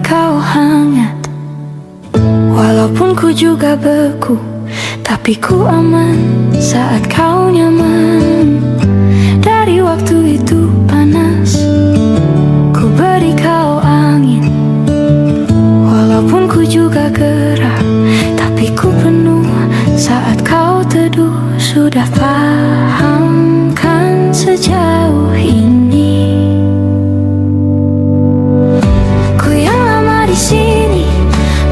kau hangat. Walaupun ku juga beku, tapi ku aman saat kau nyaman. Dari waktu itu panas, ku beri kau angin. Walaupun ku juga gerah, tapi ku penuh saat kau teduh. Sudah paham kan sejauh ini? Ku yang lama di sini,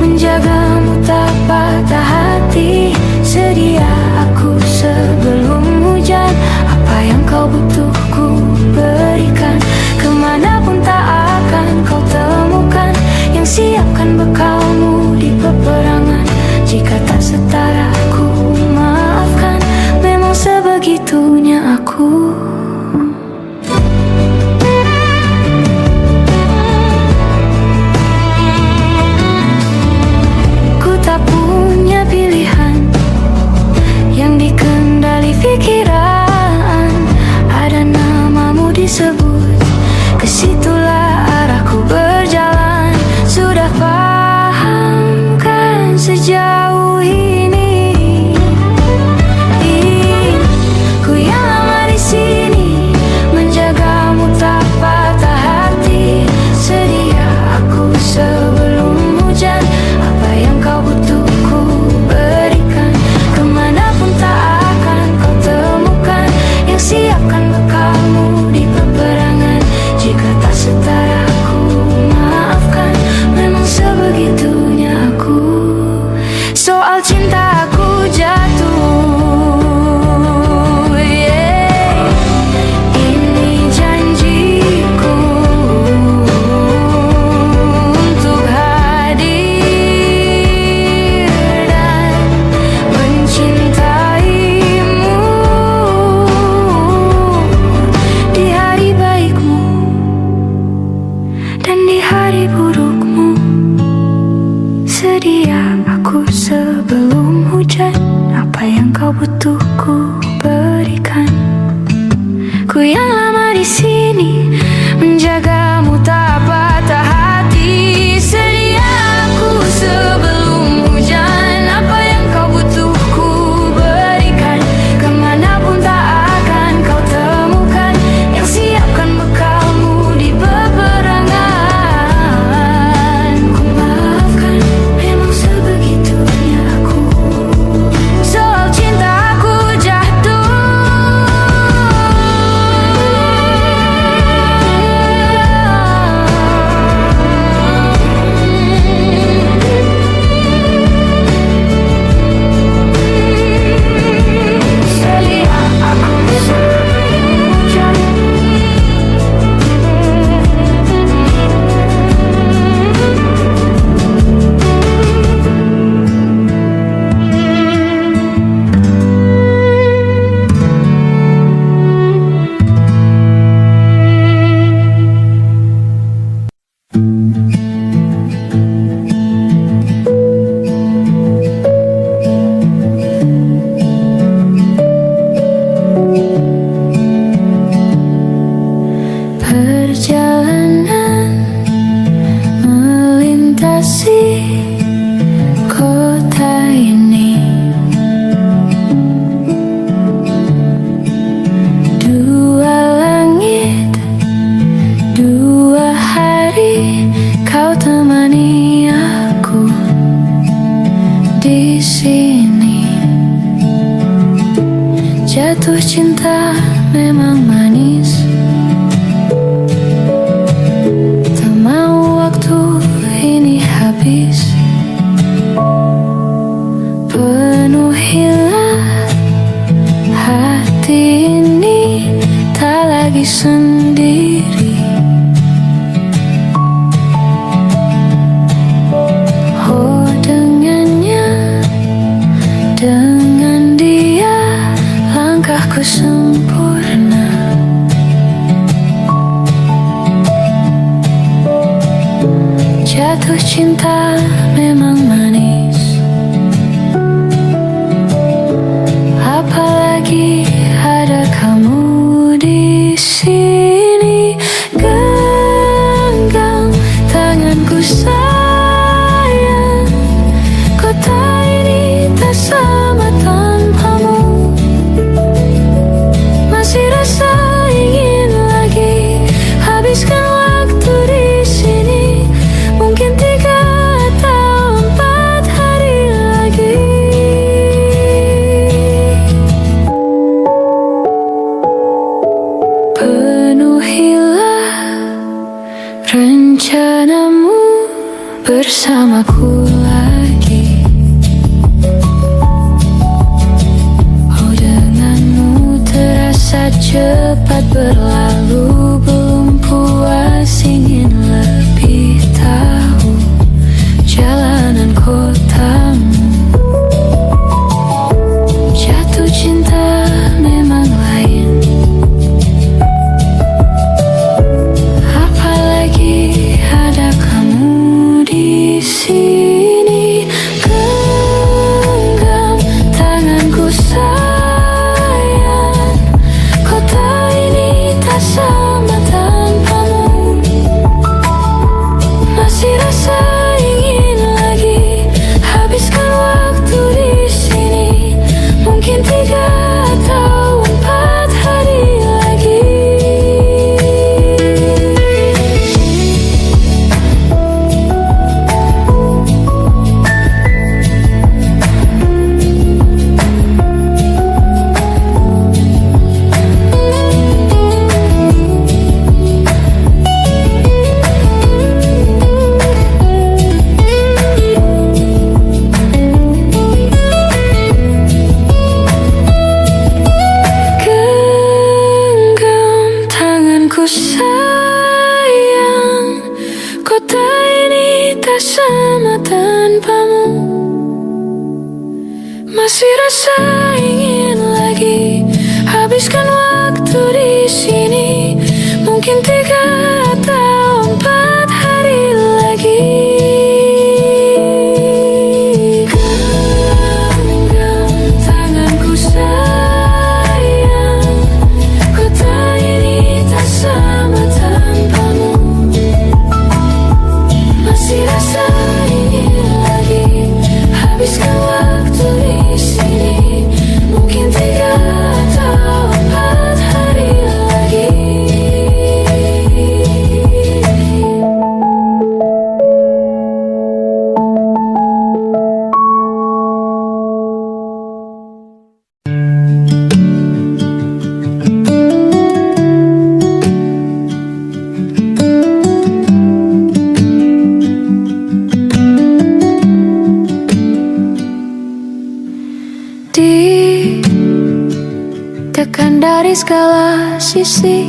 menjagamu tak patah hati. Sedia aku sebelum hujan, apa yang kau butuh ku berikan. Kemanapun tak akan kau temukan yang siapkan bekalmu di peperangan. Jika tak setara ku maafkan, memang sebegitunya aku. Ku tak punya pilihan yang dikendali pikiran. Ada namamu disebut, kesitulah arahku berjalan. Sudah paham kan sejauh ini? Ku yang lama di sini, menjagamu tak patah hati. Sedia aku sebelum hujan, apa yang kau butuh ku berikan. Kemanapun tak akan kau temukan yang siapkan bekalmu di peperangan. Jika tak setara ku maafkan, memang sebegitunya aku. Soal cinta aku jatuh, yeah. Ini janjiku untuk hadir dan mencintaimu di hari baikmu dan di hari burukmu. Sedia aku sebelum hujan, apa yang kau butuh ku berikan. Ku yang lama di sini, menjagamu tak patah hati. Sedia aku sebelum hujan, apa yang kau butuh ku berikan. Kemanapun tak akan kau temukan yang siapkan bekalmu di peperangan. Ku maafkan, memang sebegitunya aku. Soal cinta aku jatuh. Sedia aku sebelum hujan. Perjalanan melintasi kota ini, dua langit, dua hari, kau temani aku di sini. Jatuh cinta memang manis, tak mau waktu ini habis. Penuhilah hati ini, tak lagi sendiri. Oh, dengannya, dengan dia, langkahku sempurna. Jatuh cinta memang manis, apalagi ada kamu di sini. Genggam tanganku. rencanamu bersamaku lagi. Oh, denganmu terasa cepat berlalu. Belum puas ingin lebih tahu jalanan kotamu. Jatuh cinta memang lain, apalagi ada kamu di sini. Genggam tanganku sayang, kota ini tak sama tanpamu. Masih rasa ingin lagi habiskan waktu di sini. Mungkin 3 atau 4 hari lagi. Genggam tanganku sayang, kota ini tak sama tanpamu. Masih rasa ingin lagi habiskan waktu di sini. Mungkin 3 atau 4 hari lagi. Genggam tanganku sayang, kota ini tak sama tanpamu. Masih rasa ingin lagi habiskan waktu di sini. Mungkin 3 atau 4 hari lagi. Ditekan dari segala sisi,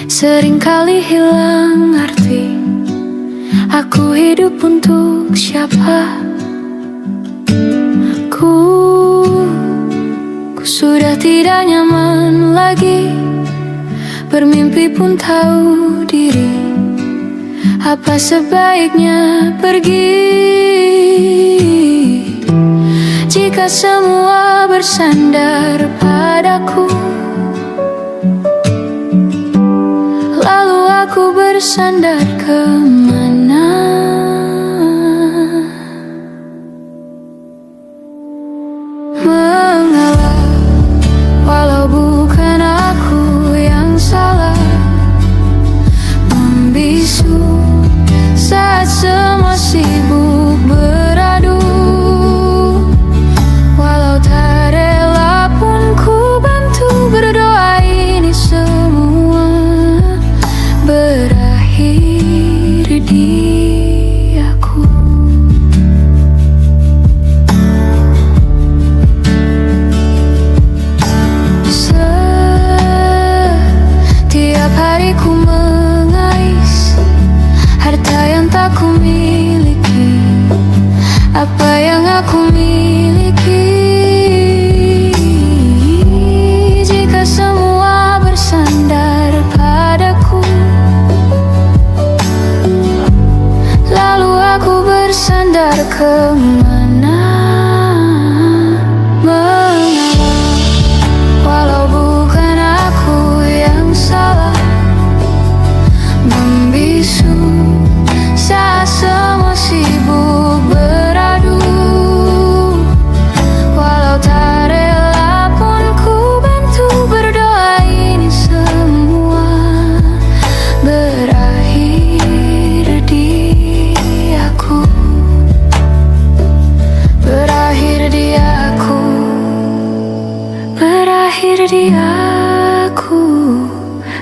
seringkali hilang arti. Aku hidup untuk siapa? Ku sudah tidak nyaman lagi. Bermimpi pun tahu diri. Apa sebaiknya pergi? Jika semua bersandar padaku, lalu aku bersandar kemana? Mengalah, walau bukan aku yang salah. Membisu saat semua sibuk beradu. Walau tak rela pun ku bantu berdoa ini semua berakhir di aku. Setiap hari ku mengais harta yang tak ku miliki. Apa yang aku miliki? Jika semua bersandar padaku, lalu aku bersandar kemana? Mengalah, walau bukan aku yang salah. Membisu saat semua sibuk beradu. Walau tak rela pun ku bantu berdoa ini semua berakhir di aku. Berakhir di aku. Berakhir di aku.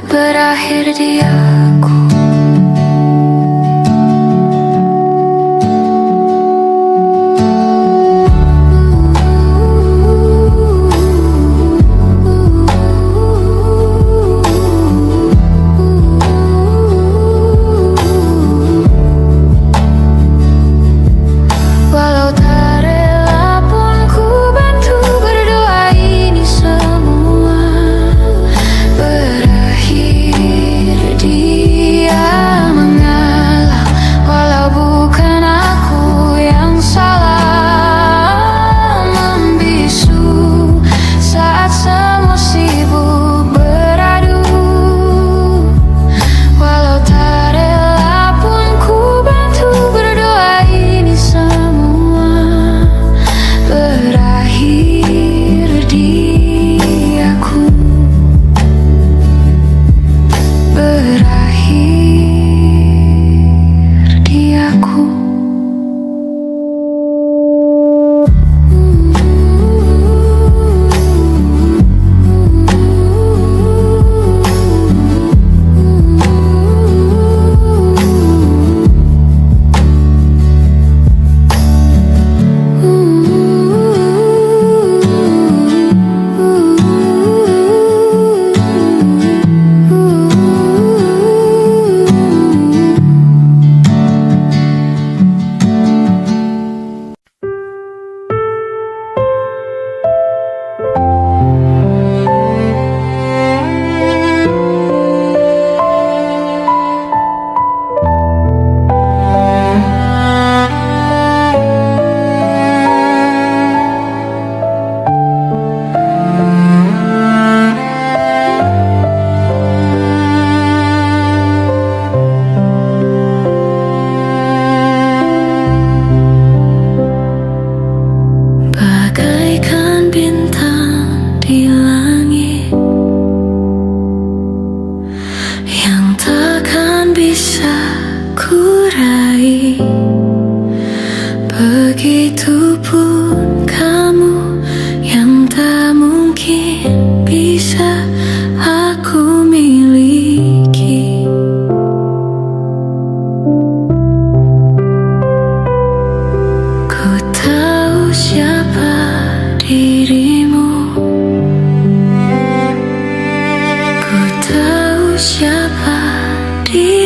Berakhir di aku.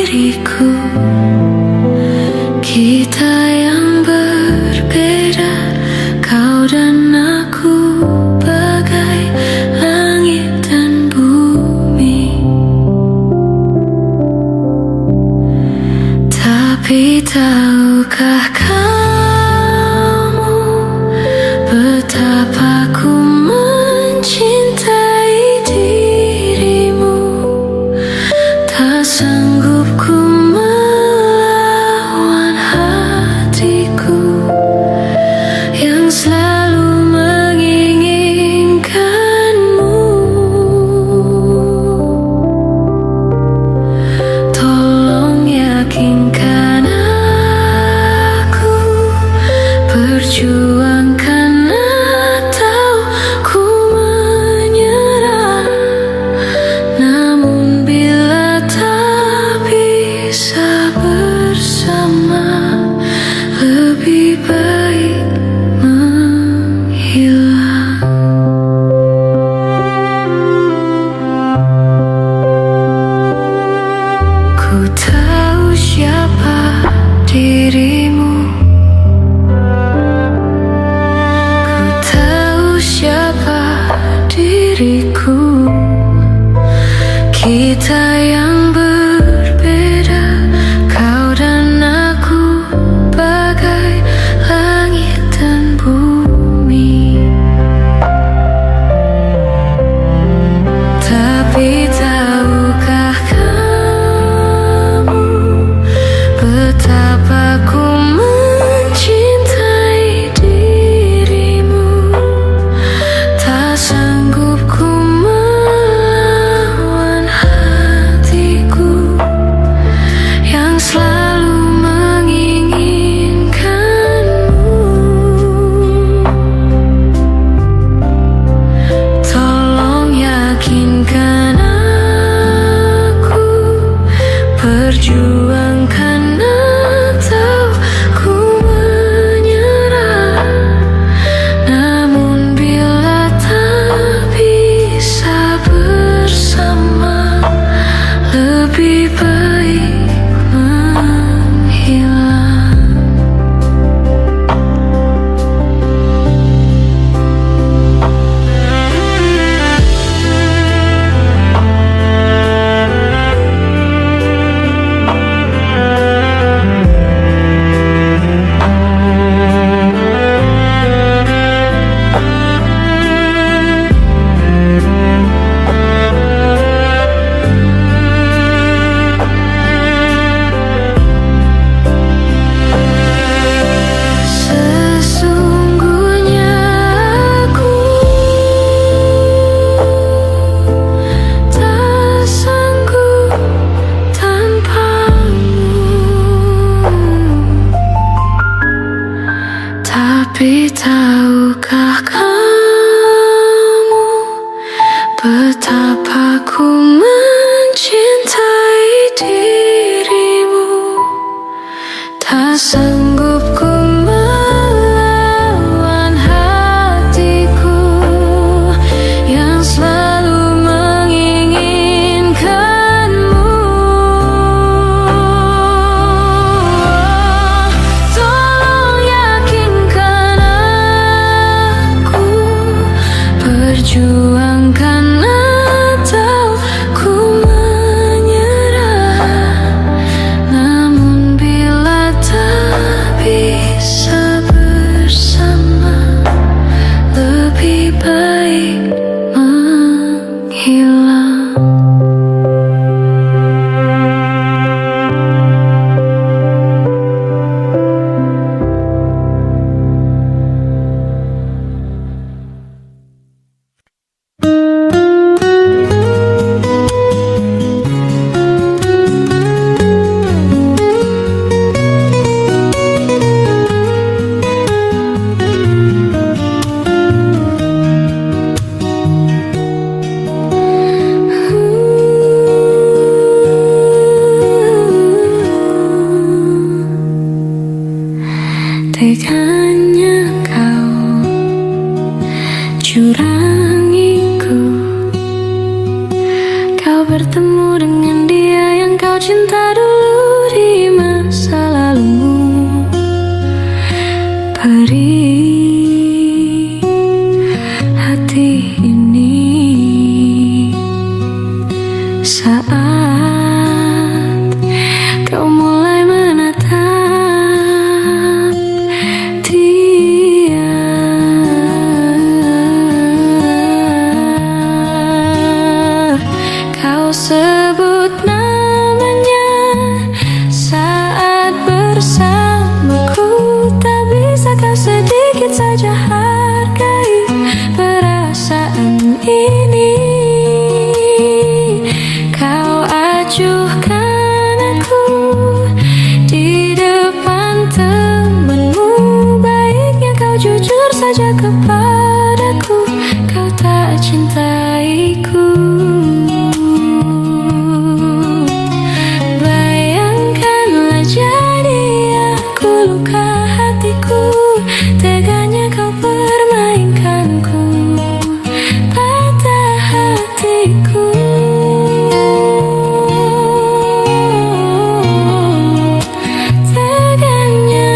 diriku. Kita yang berbeda, kau dan aku, bagai langit dan bumi. Tapi tahukah kamu betapa ku mencintai dirimu? Tak sanggup ku melawan hatiku yang selalu menginginkanmu. Tolong yakinkan aku, perjuangkan atau ku menyerah. Namun bila tak bisa bersama, lebih baik menghilang. Ku tahu siapa dirimu, ku tahu siapa diriku. Kita yang berbeda, kau dan aku, bagai langit dan bumi. Tapi tahukah kamu betapa ku mencintai dirimu? Tak sanggup ku melawan hatiku yang selalu menginginkanmu. Tolong yakinkan aku, perjuangkan atau ku menyerah. Namun bila tak bisa bersama, lebih baik menghilang. Sesungguhnya aku tak sanggup tanpamu. Tapi tahukah kamu betapa ku mencintai dirimu? Tak sanggup ku melawan hatiku yang selalu menginginkanmu. Tolong yakinkan di depan temanmu. Baiknya kau jujur saja kepadaku, kau tak cintaiku. Bayangkanlah jadi aku luka hatiku, teganya kau permainkanku, patah hatiku. Teganya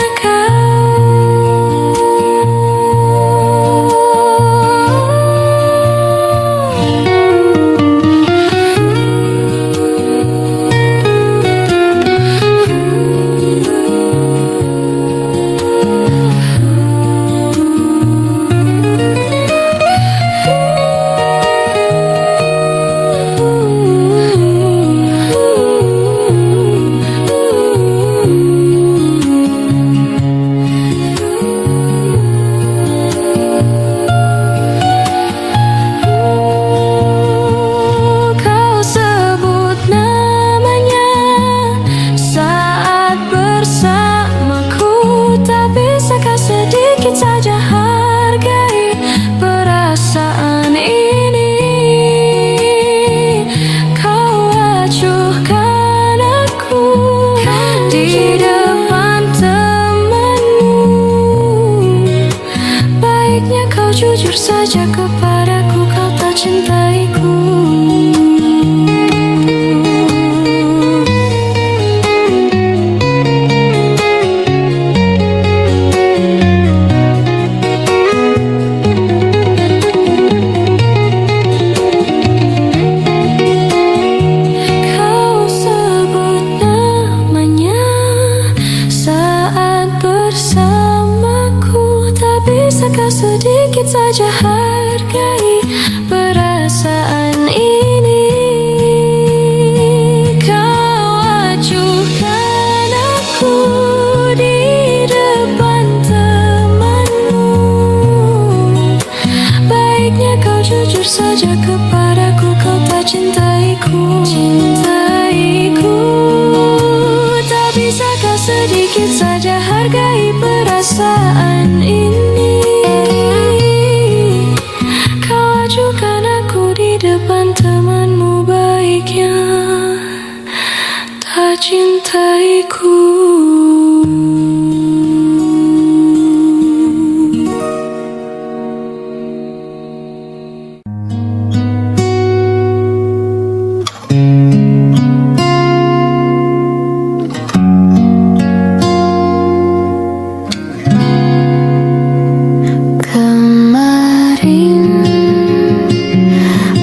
kau sebut namanya saat bersamaku, tak bisakah sedikit saja hargai perasaan ini? Kau acuhkan aku di depan temanmu. Baiknya kau jujur saja kepadaku, kau tak cintaiku. Kau sebut namanya saat bersamaku, tak bisakah sedikit saja hargai perasaan ini? Kau acuhkan aku di depan temanmu. Baiknya kau jujur saja kepadaku, kau tak cintaiku. Tak bisakah sedikit saja hargai perasaan ini? Kau acuhkan aku di depan temanmu. Baiknya tak cintaiku. Kemarin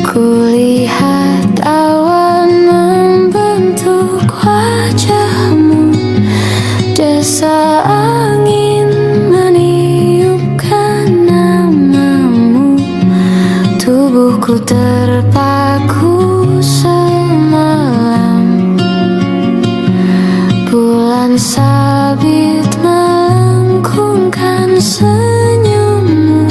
kulihat awan membentuk wajahmu, desa angin meniupkan namamu. Tubuhku terpaku semalam, bulan sabit melengkungkan senyummu.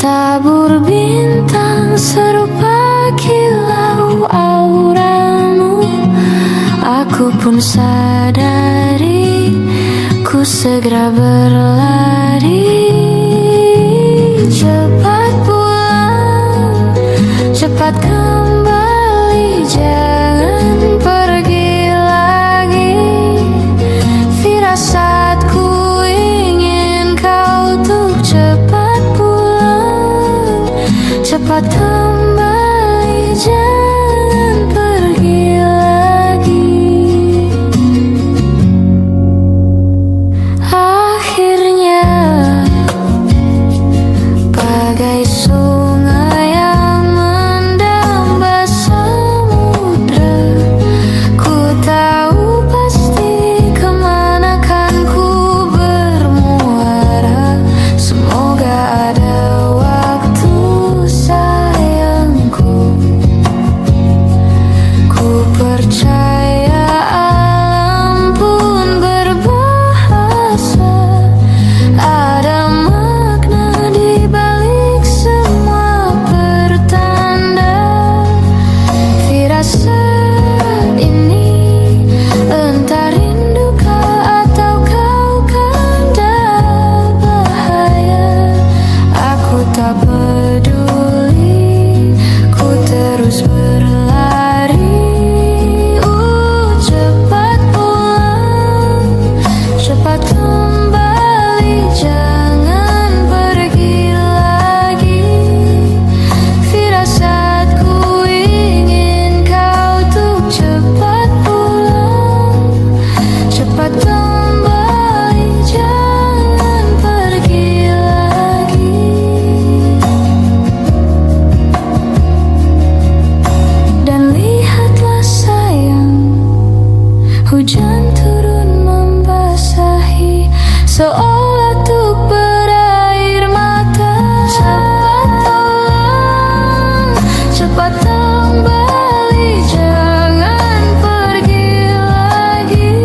Tabur bintang serupa kilau auramu. Aku pun sadari, ku segera berlari. Cepat pulang, cepat kembali, jangan pergi lagi. Firasatku ingin kau tuh cepat pulang, cepat kembali, jangan pergi lagi. Akhirnya Hujan turun membasahi seolah tuk berair mata. Cepat pulang, cepat kembali, jangan pergi lagi.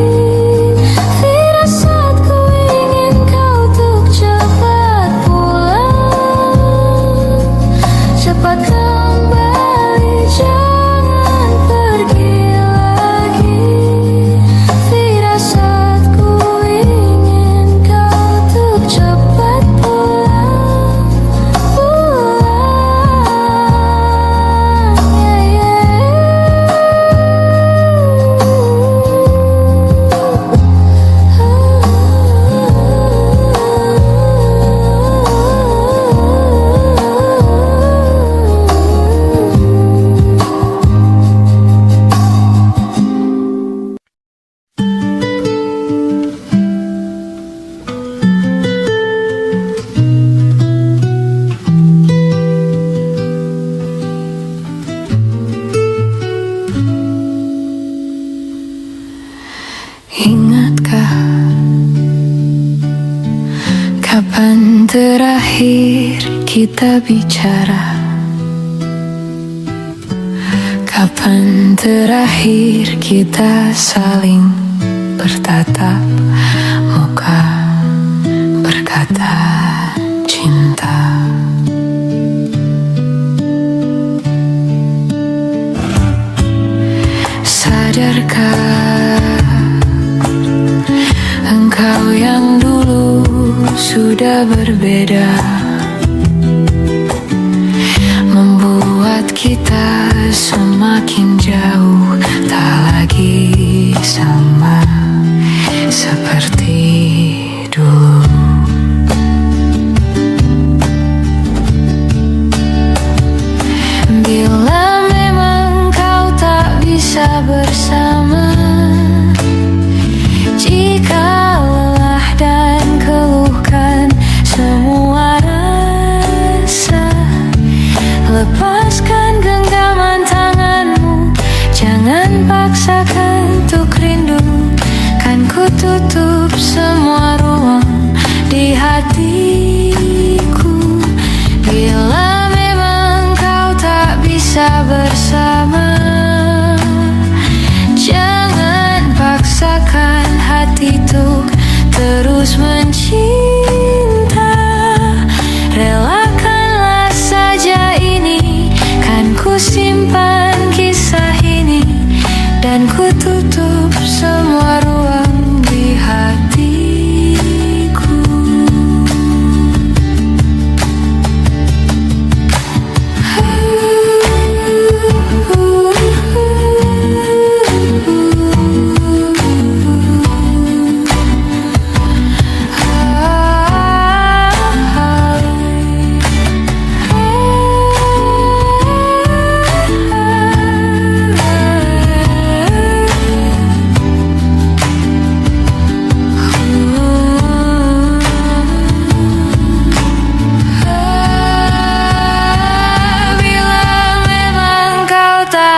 Firasatku ingin kau tuk cepat pulang, cepat kembali, jangan pergi lagi. Firasatku ingin kau tuk cepat pulang, Ingatkah kapan terakhir kita bicara? Kapan terakhir kita saling bertatap muka, berkata cinta? Sadarkah engkau yang dulu sudah berbeda, membuat kita semakin jauh, tak lagi sama seperti dulu. Bila memang kau tak bisa bersama, jika lelah dan keluhkan semua rasa, lepaskan genggaman tanganmu, jangan paksakan untuk rindu. Kan ku tutup semua ruang di hatiku. Bila memang kau tak bisa bersama, jangan paksakan hati tuk terus mencinta. Relakanlah saja ini, kan ku simpan kisah ini, dan ku tutup semua ruang di hatiku.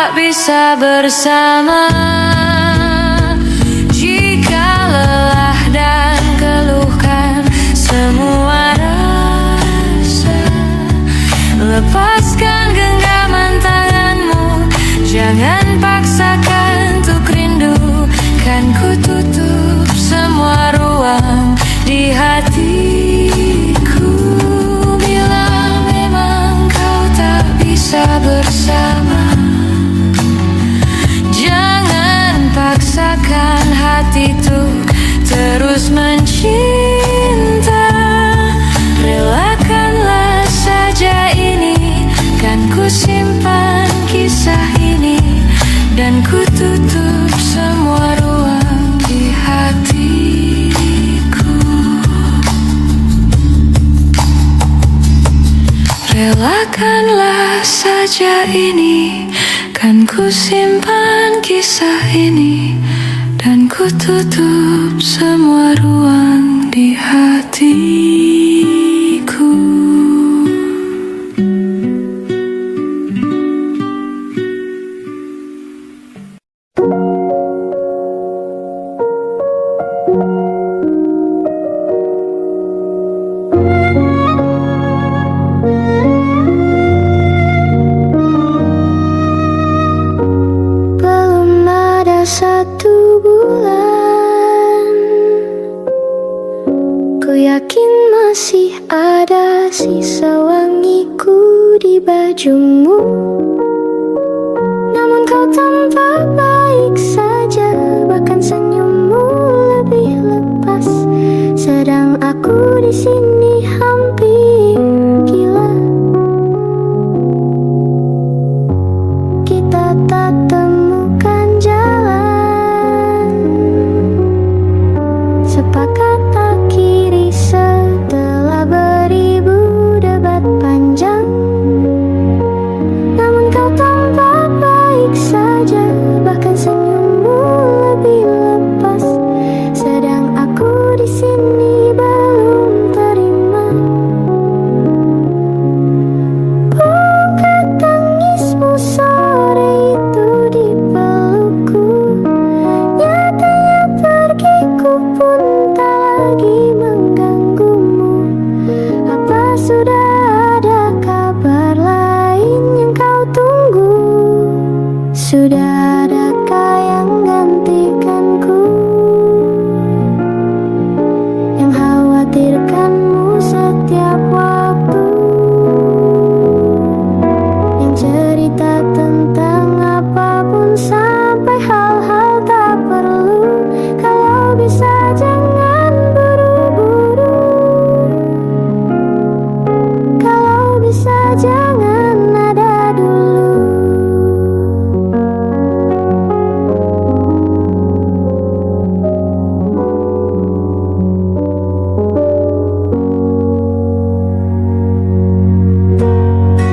Bisa bersama, jika lelah dan keluhkan semua rasa, lepaskan genggaman tanganmu, jangan paksakan untuk rindu. Kan ku tutup semua ruang di hatiku. Bila memang kau tak bisa bersama, paksakan hati tuk terus mencinta. Relakanlah saja ini, kan ku simpan kisah ini, dan ku tutup semua ruang di hatiku. Relakanlah saja ini, kan ku simpan kisah ini, dan ku tutup semua ruang di hatiku. bulan. Ku yakin masih ada sisa wangiku di bajumu. Namun kau tampak baik saja, bahkan senyummu lebih lepas. Sedang aku di sini hampir gila. Kita tak temukan jalan, sepakat akhiri setelah beribu debat panjang. Namun kau tampak baik saja, bahkan senyummu lebih lepas. Sedang aku di sini belum terima. Bukan tangismu sore itu di pelukku, nyatanya pergiku pun tak lagi mengganggumu. Apa sudah ada kabar lain yang kau tunggu? Sudah adakah yang gantikanku, yang khawatirkanmu setiap waktu, yang cerita tentang apapun sampai hal-hal tak perlu? Kalau bisa jangan buru-buru, kalau bisa jangan ada dulu.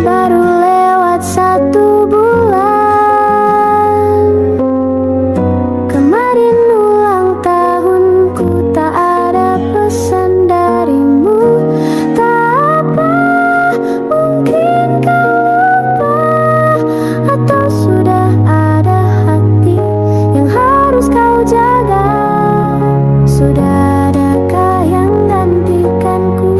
Baru lewat 1 bulan, kemarin ulang tahunku, tak ada pesan darimu. Tak apa, mungkin kau lupa, atau sudah ada hati yang harus kau jaga. Sudah adakah yang gantikanku,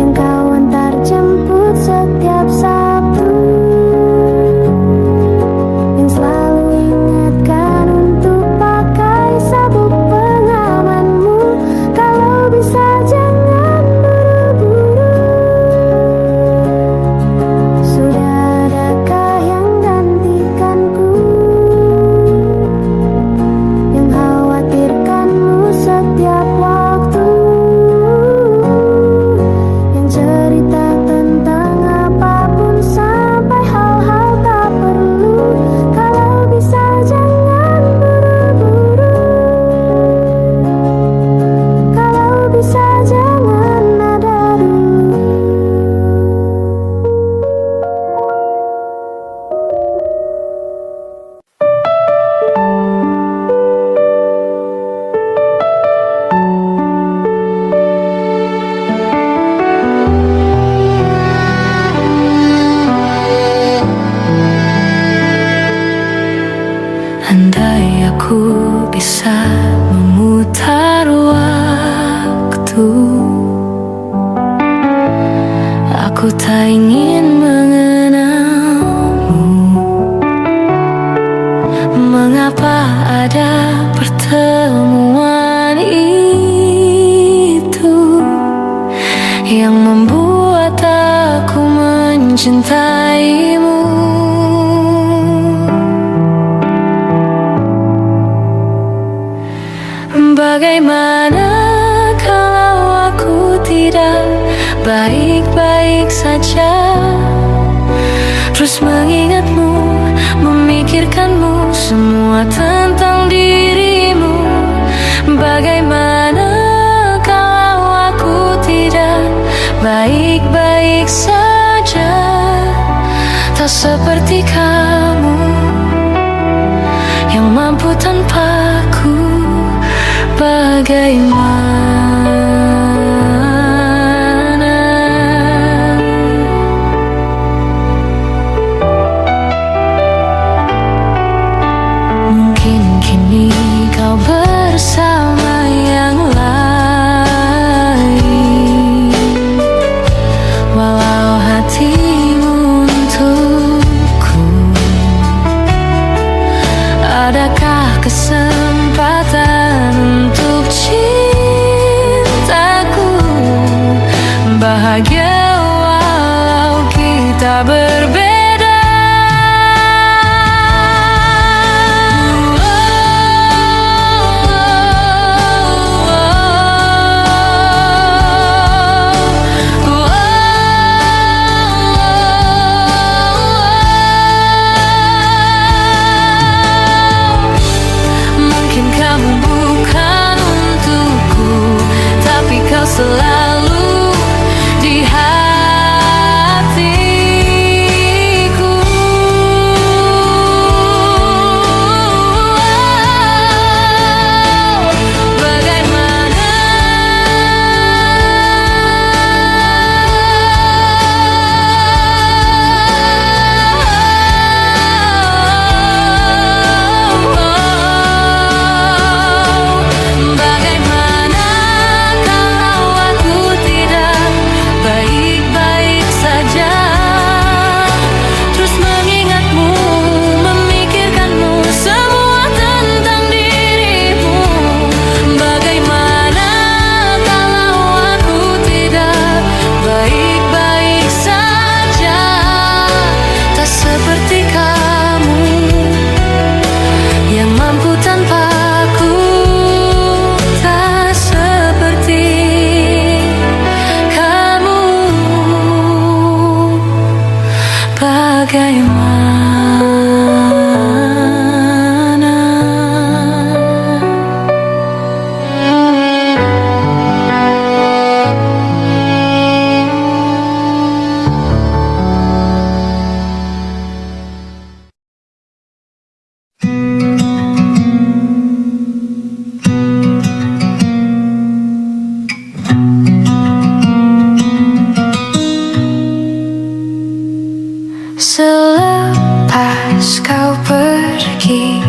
yang kau antar jemput setiap Sabtu, yang selalu ingatkan untuk pakai sabuk pengamanmu? Kalau bisa jangan buru-buru, sudah adakah yang gantikanku, yang khawatirkanmu setiap waktu, yang cerita tentang apapun sampai hal-hal tak perlu? Kalau bisa jangan buru-buru, kalau bisa jangan ada dulu. Andai aku bisa memutar waktu, aku tak ingin mengenalmu. Mengapa ada pertemuan itu yang membuat aku mencintaimu? Bagaimana kalau aku tidak baik-baik saja, terus mengingatmu, memikirkanmu, semua tentang dirimu? Bagaimana kalau aku tidak baik-baik saja, tak seperti kamu yang mampu tanpaku? Bagaimana? Mungkin kini kau bersama yang lain, walau hatimu untukku adakah kesempatan untuk cintaku bahagia walau kita berbeda? Selalu di hatiku. Bagaimana selepas kau pergi,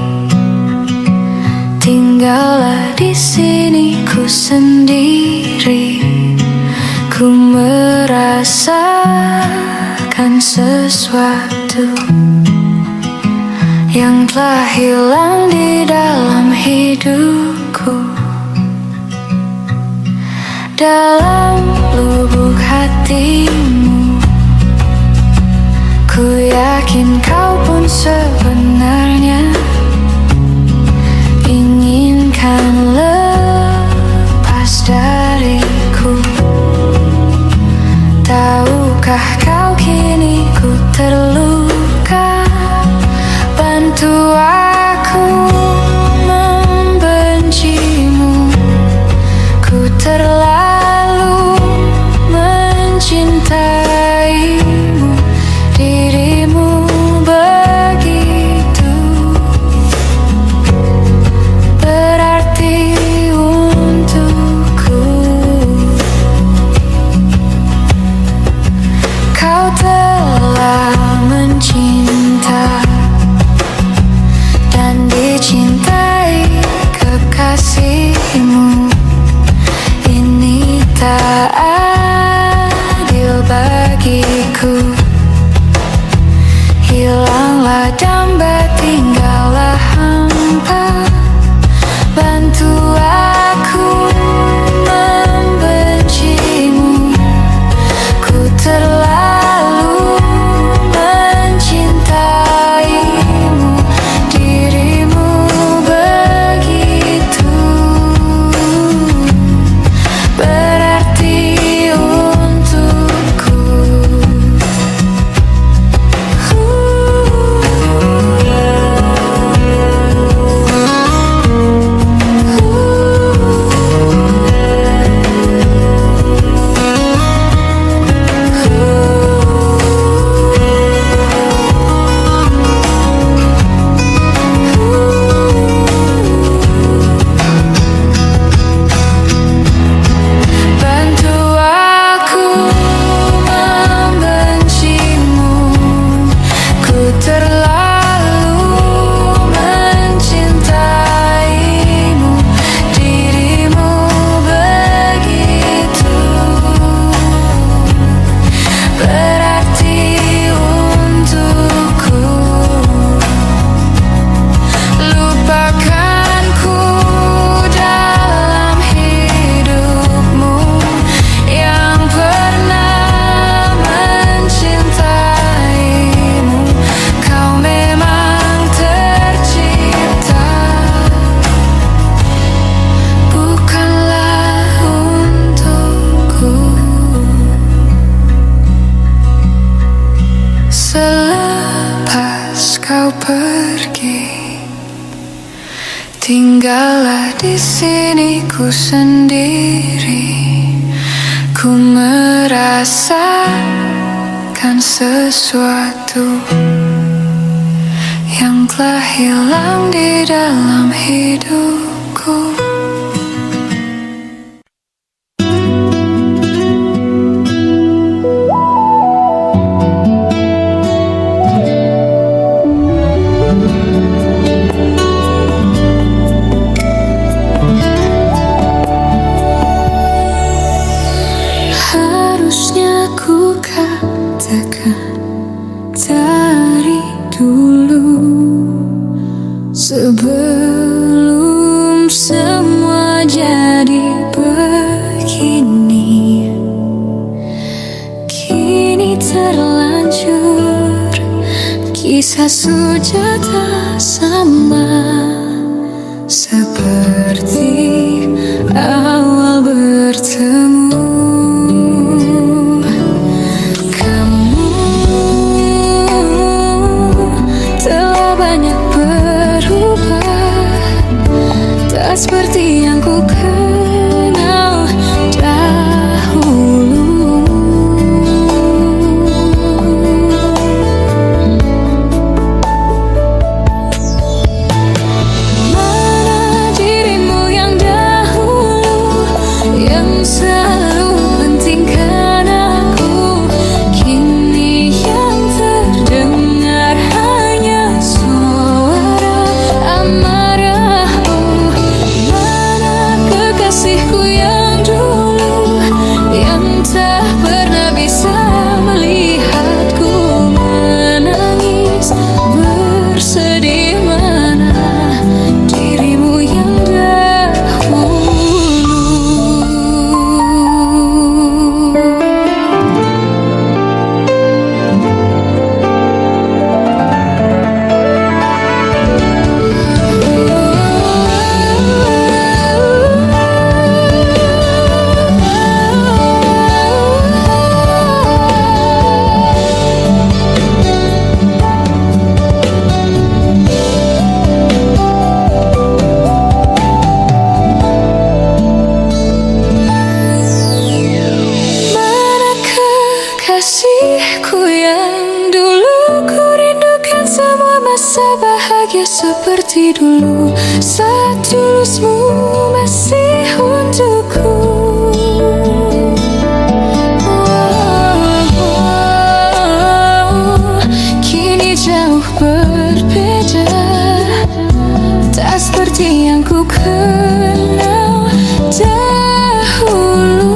tinggallah di sini ku sendiri. Ku merasakan sesuatu yang telah hilang di dalam hidupku. Dalam lubuk hatimu, ku yakin kau pun sebenarnya inginkan lepas dariku. Tahukah kau kini ku terluka? Bantu aku membencimu. Ku terlalu mencintaimu. Dirimu begitu Tinggallah di sini ku sendiri. Ku merasakan sesuatu yang telah hilang di dalam hidupku. Harusnya ku katakan dari dulu, sebelum semua jadi begini. Kini terlanjur, kisah sudah tak sama seperti awal bertemu. Seperti yang ku kenal dahulu. Mana dirimu yang dahulu, yang selalu pentingkan aku. Kini yang terdengar hanya suara amarahmu. Kekasihku yang dulu, yang tak pernah bisa melihatku menangis bersedih. Mana dirimu yang dahulu. Kasihku yang dulu, ku rindukan semua masa bahagia seperti dulu. Saat tulusmu masih untukku. Kini jauh berbeda, tak seperti yang ku kenal dahulu.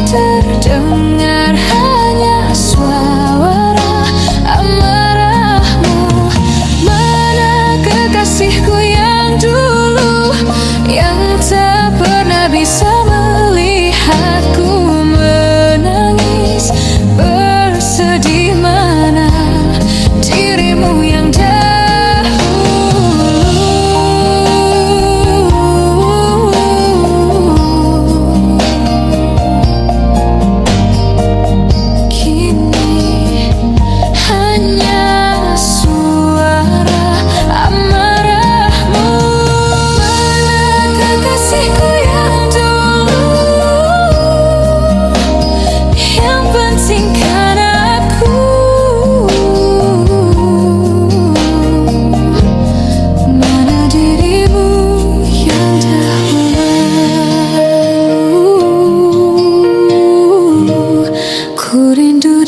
Terdengar hanya suara amarahmu. Mana kekasihku yang dulu, yang tak pernah bisa melihatku menangis bersedih. Mana dirimu yang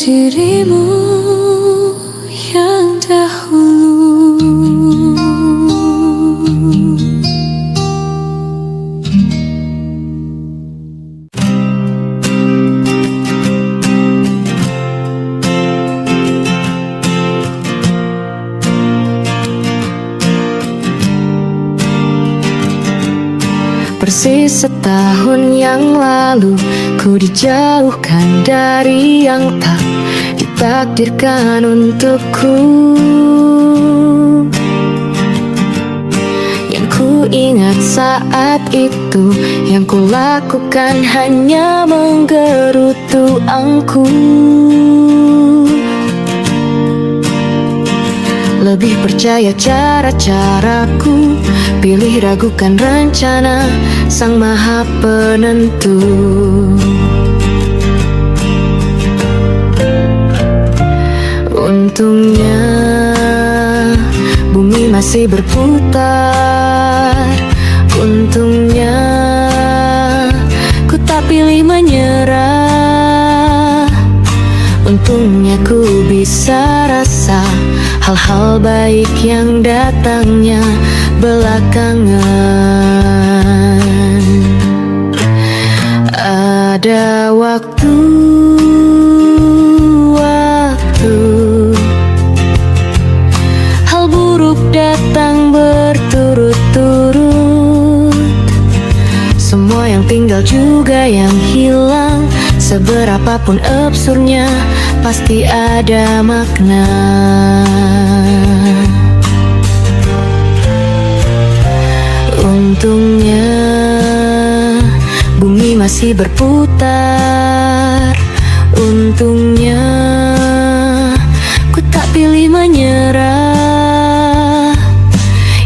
dirimu yang dahulu. Persis setahun yang lalu, ku dijauhkan dari yang tak ditakdirkan untukku. saat itu yang kulakukan hanya menggerutu angkut. Lebih percaya cara-caraku, pilih ragukan rencana Sang Maha Penentu. Untungnya bumi masih berputar. Untungnya ku tak pilih menyerah. Untungnya ku bisa rasa hal-hal baik yang datangnya belakangan. Ada waktu-waktu hal buruk datang berturut-turut. Semua yang tinggal juga yang hilang. Seberapapun absurdnya, pasti ada makna. Untungnya bumi masih berputar. Untungnya ku tak pilih menyerah.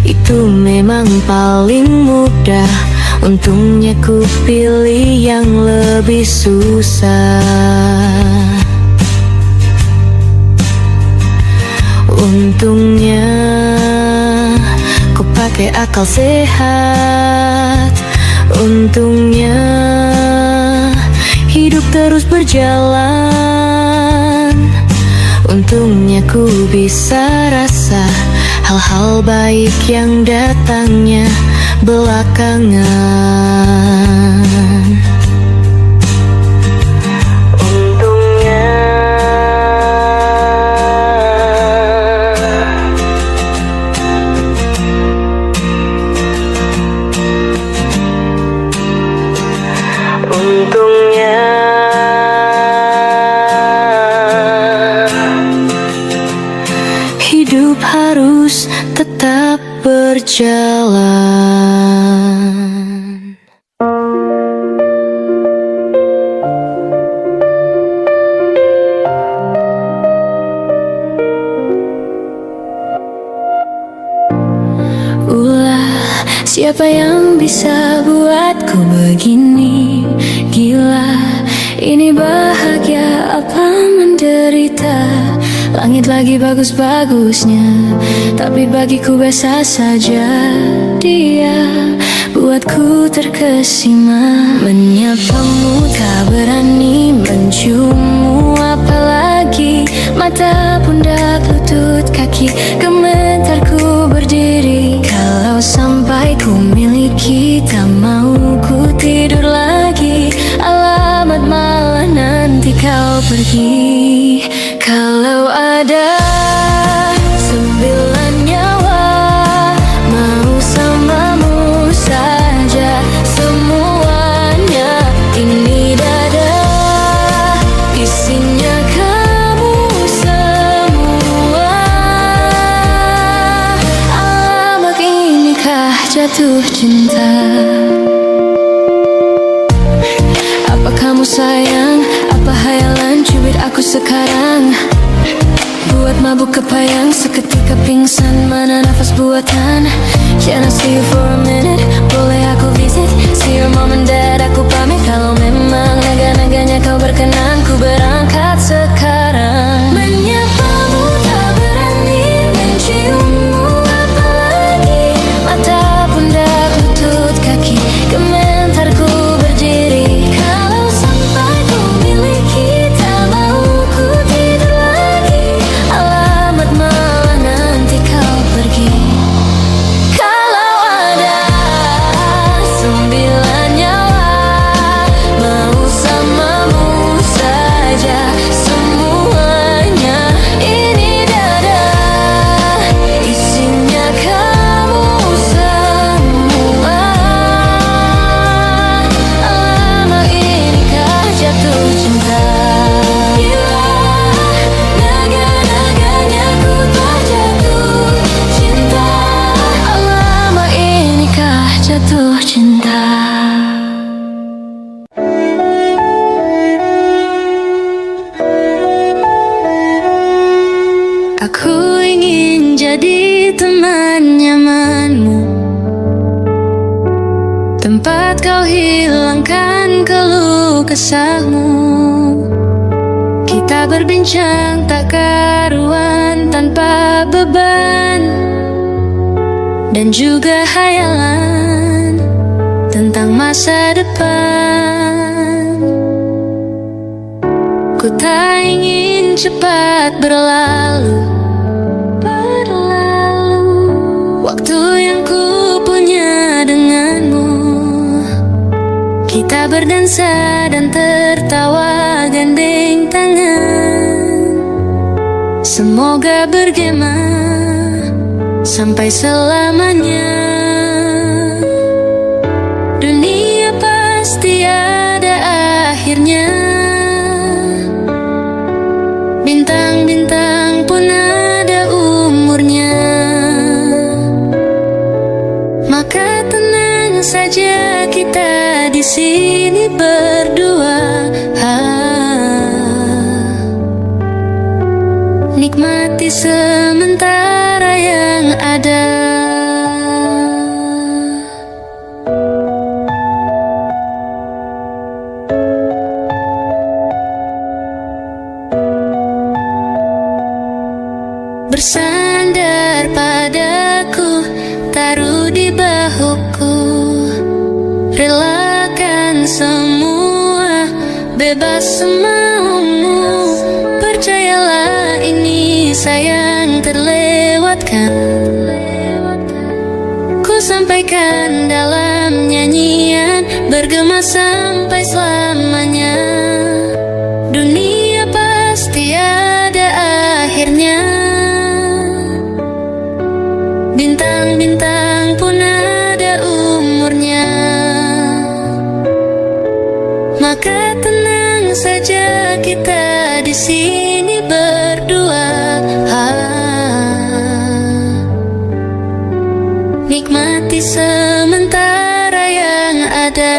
Itu memang paling mudah. Untungnya ku pilih yang lebih susah. Untungnya ku pakai akal sehat. Untungnya hidup terus berjalan. Untungnya ku bisa rasa hal-hal baik yang datangnya belakangan. Untungnya hidup harus tetap berjalan. Ulah, siapa yang bisa buatku begini? Gila, ini bahagia apa menderita? Langit lagi bagus-bagusnya, tapi bagiku biasa saja. Dia buatku terkesima. Menyapamu tak berani, menciummu apalagi. Mata, pundak, lutut, kaki, gemetarku berdiri. Kalau sampai ku miliki, tak mau ku tidur lagi. Alamat malah nanti kau pergi. Kalau ada 9 nyawa, mau samamu saja semuanya. Ini dada, isinya kamu semua. Alamak, inikah jatuh cinta? Apa kamu sayang? Apa hayalan cubit aku sekarang? Buat mabuk kepayang, seketika pingsan. Mana nafas buatan? Can I see you for a minute? Boleh aku visit? See your mom and dad, aku pamit. Kalau memang naga-naganya kau berkenan, ku berangkat sekarang. Menyapamu tak berani, menciummu apalagi. Mata, pundak, lutut, kaki, gemetarku berdiri. Kalau sampai ku miliki, tak mau ku tidur lagi. Alamat malah nanti kau pergi. Kalau ada 9 nyawa, mau samamu saja teman nyamanmu, tempat kau hilangkan keluh kesahmu. Kita berbincang tak karuan tanpa beban, dan juga hayalan tentang masa depan. Ku tak ingin cepat berlalu waktu yang ku punya denganmu. Kita berdansa dan tertawa gandeng tangan. Semoga bergema sampai selamanya. Dunia pasti ada akhirnya. Bintang-bintang pun ada umurnya. Maka tenang saja kita di sini berdua. Nikmati sementara yang ada. Bersandar padaku, taruh di bahuku, relakan semua, bebas semaumu. Percayalah ini sayang terlewatkan. Ku sampaikan dalam nyanyian, bergema sampai selamanya. Dunia pasti ada akhirnya. Bintang-bintang pun ada umurnya. Maka tenang saja kita di sini berdua. Nikmati sementara yang ada.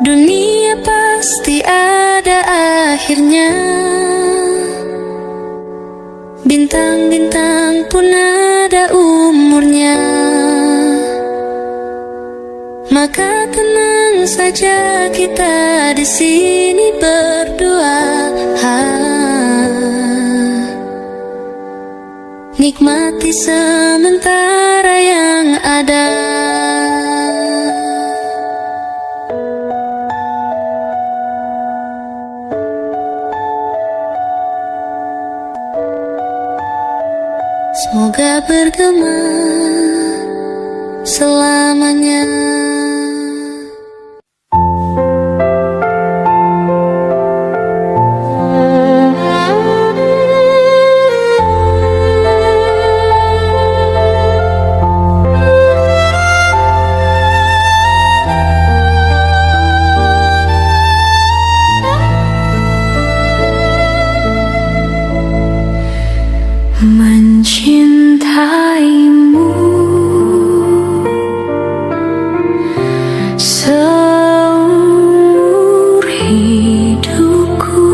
Dunia pasti ada akhirnya. Bintang-bintang pun ada umurnya. Maka tenang saja kita di sini berdua. Nikmati sementara yang ada. Semoga bergema selamanya. Mencintaimu seumur hidupku,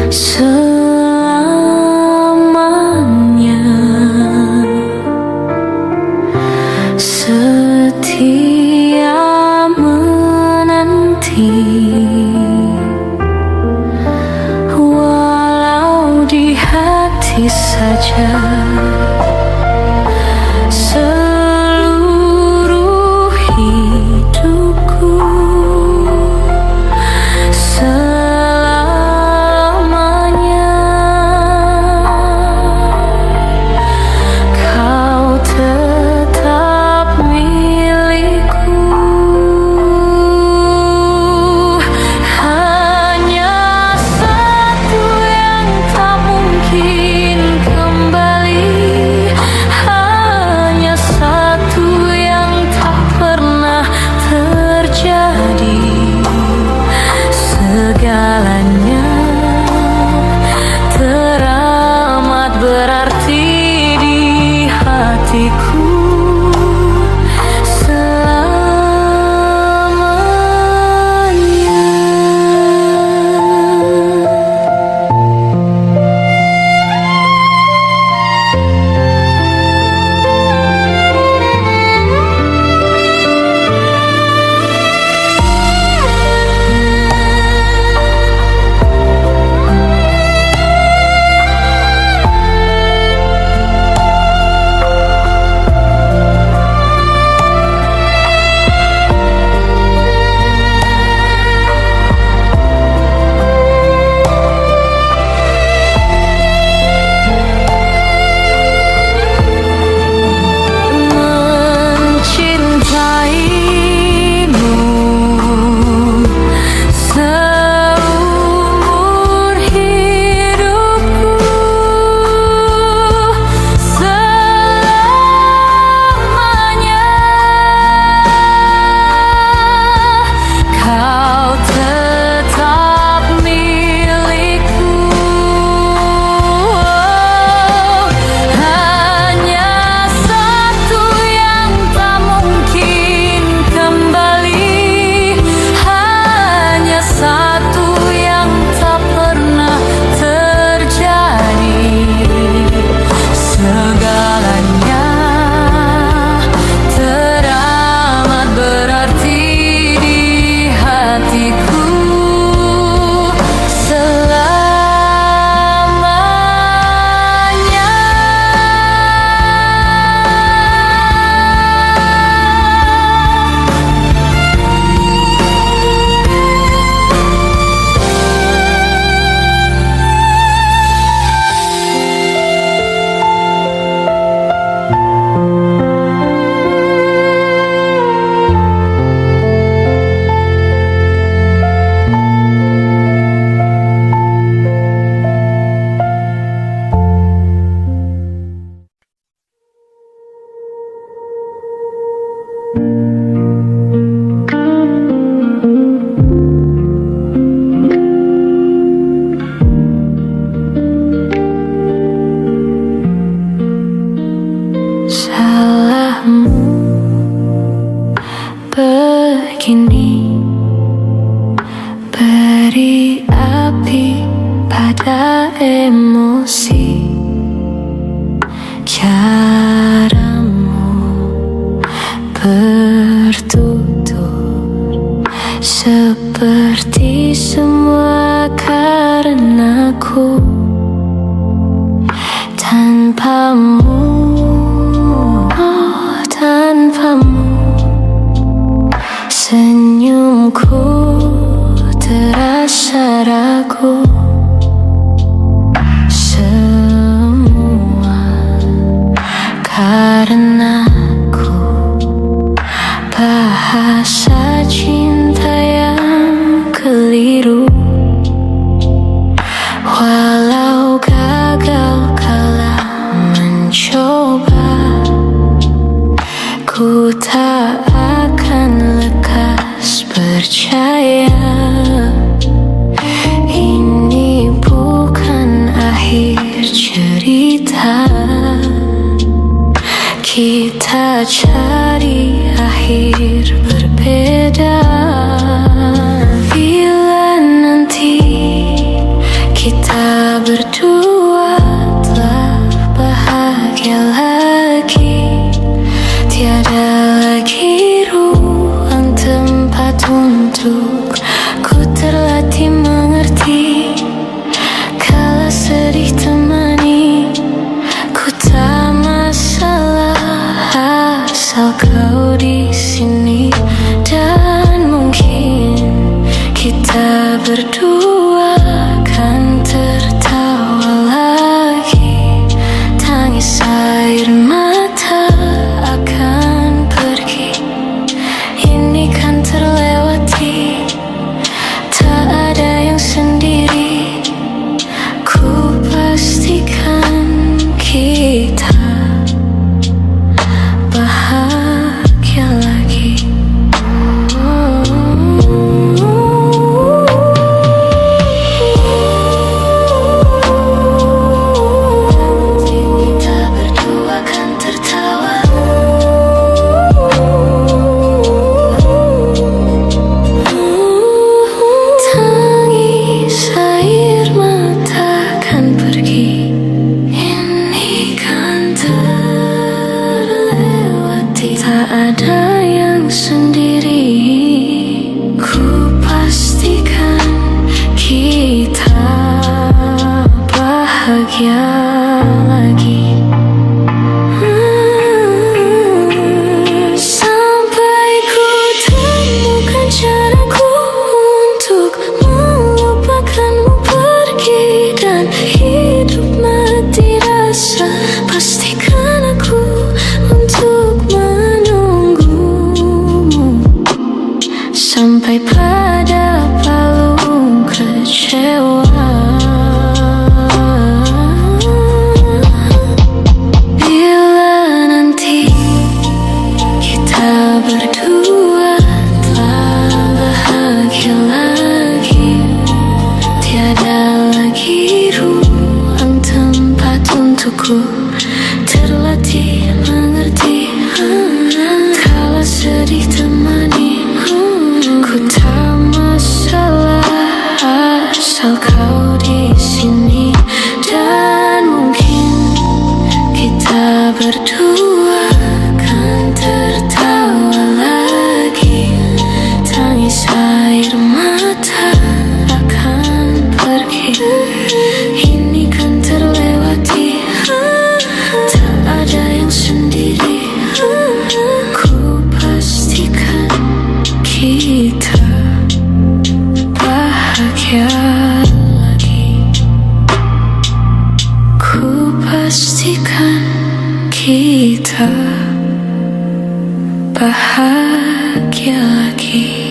selamanya setia menanti. Di hati saja, seluruh hidupku selamanya kau tetap milikku. Hanya satu yang tak mungkin kembali. api pada emosi. Caramu bertutur seperti semua karenaku. Tanpamu, oh tanpamu, senyumku terasa ragu. Semua karenaku, bahasa cinta yang keliru. Walau gagal kala mencoba, ku tak akan lekas percaya. Ini bukan akhir cerita, kita cari akhir berbeda. Bila nanti kita berdua telah bahagia lagi, tiada lagi ruang tempat untuk ku terlatih mengerti. Kala sedih temani, ku tak masalah asal kau di sini. Dan mungkin kita berdua kan tertawa lagi. Tangis air mata akan pergi, ini kan terlewati. Tak ada yang sendiri, ku pastikan kita bahagia lagi. Kita berdua kan tertawa. Tangis air mata kan pergi, ini kan terlewati. Tak ada yang sendiri, ku pastikan kita bahagia lagi. Sampai ku temukan caraku untuk melupakanmu pergi dan hidup mati rasa. Pastikan aku untuk menunggumu sampai pada palung kecewa. Bila nanti kita berdua telah bahagia lagi, tiada lagi ruang tempat untukku terlatih mengerti. Kala sedih temani, ku tak masalah asal kau di sini. Dan mungkin kita berdua kan tertawa lagi. Tangis air mata akan pergi, ini kan terlewati. Tak ada yang sendiri, ku pastikan kita bahagia lagi. Ku pastikan kita bahagia lagi.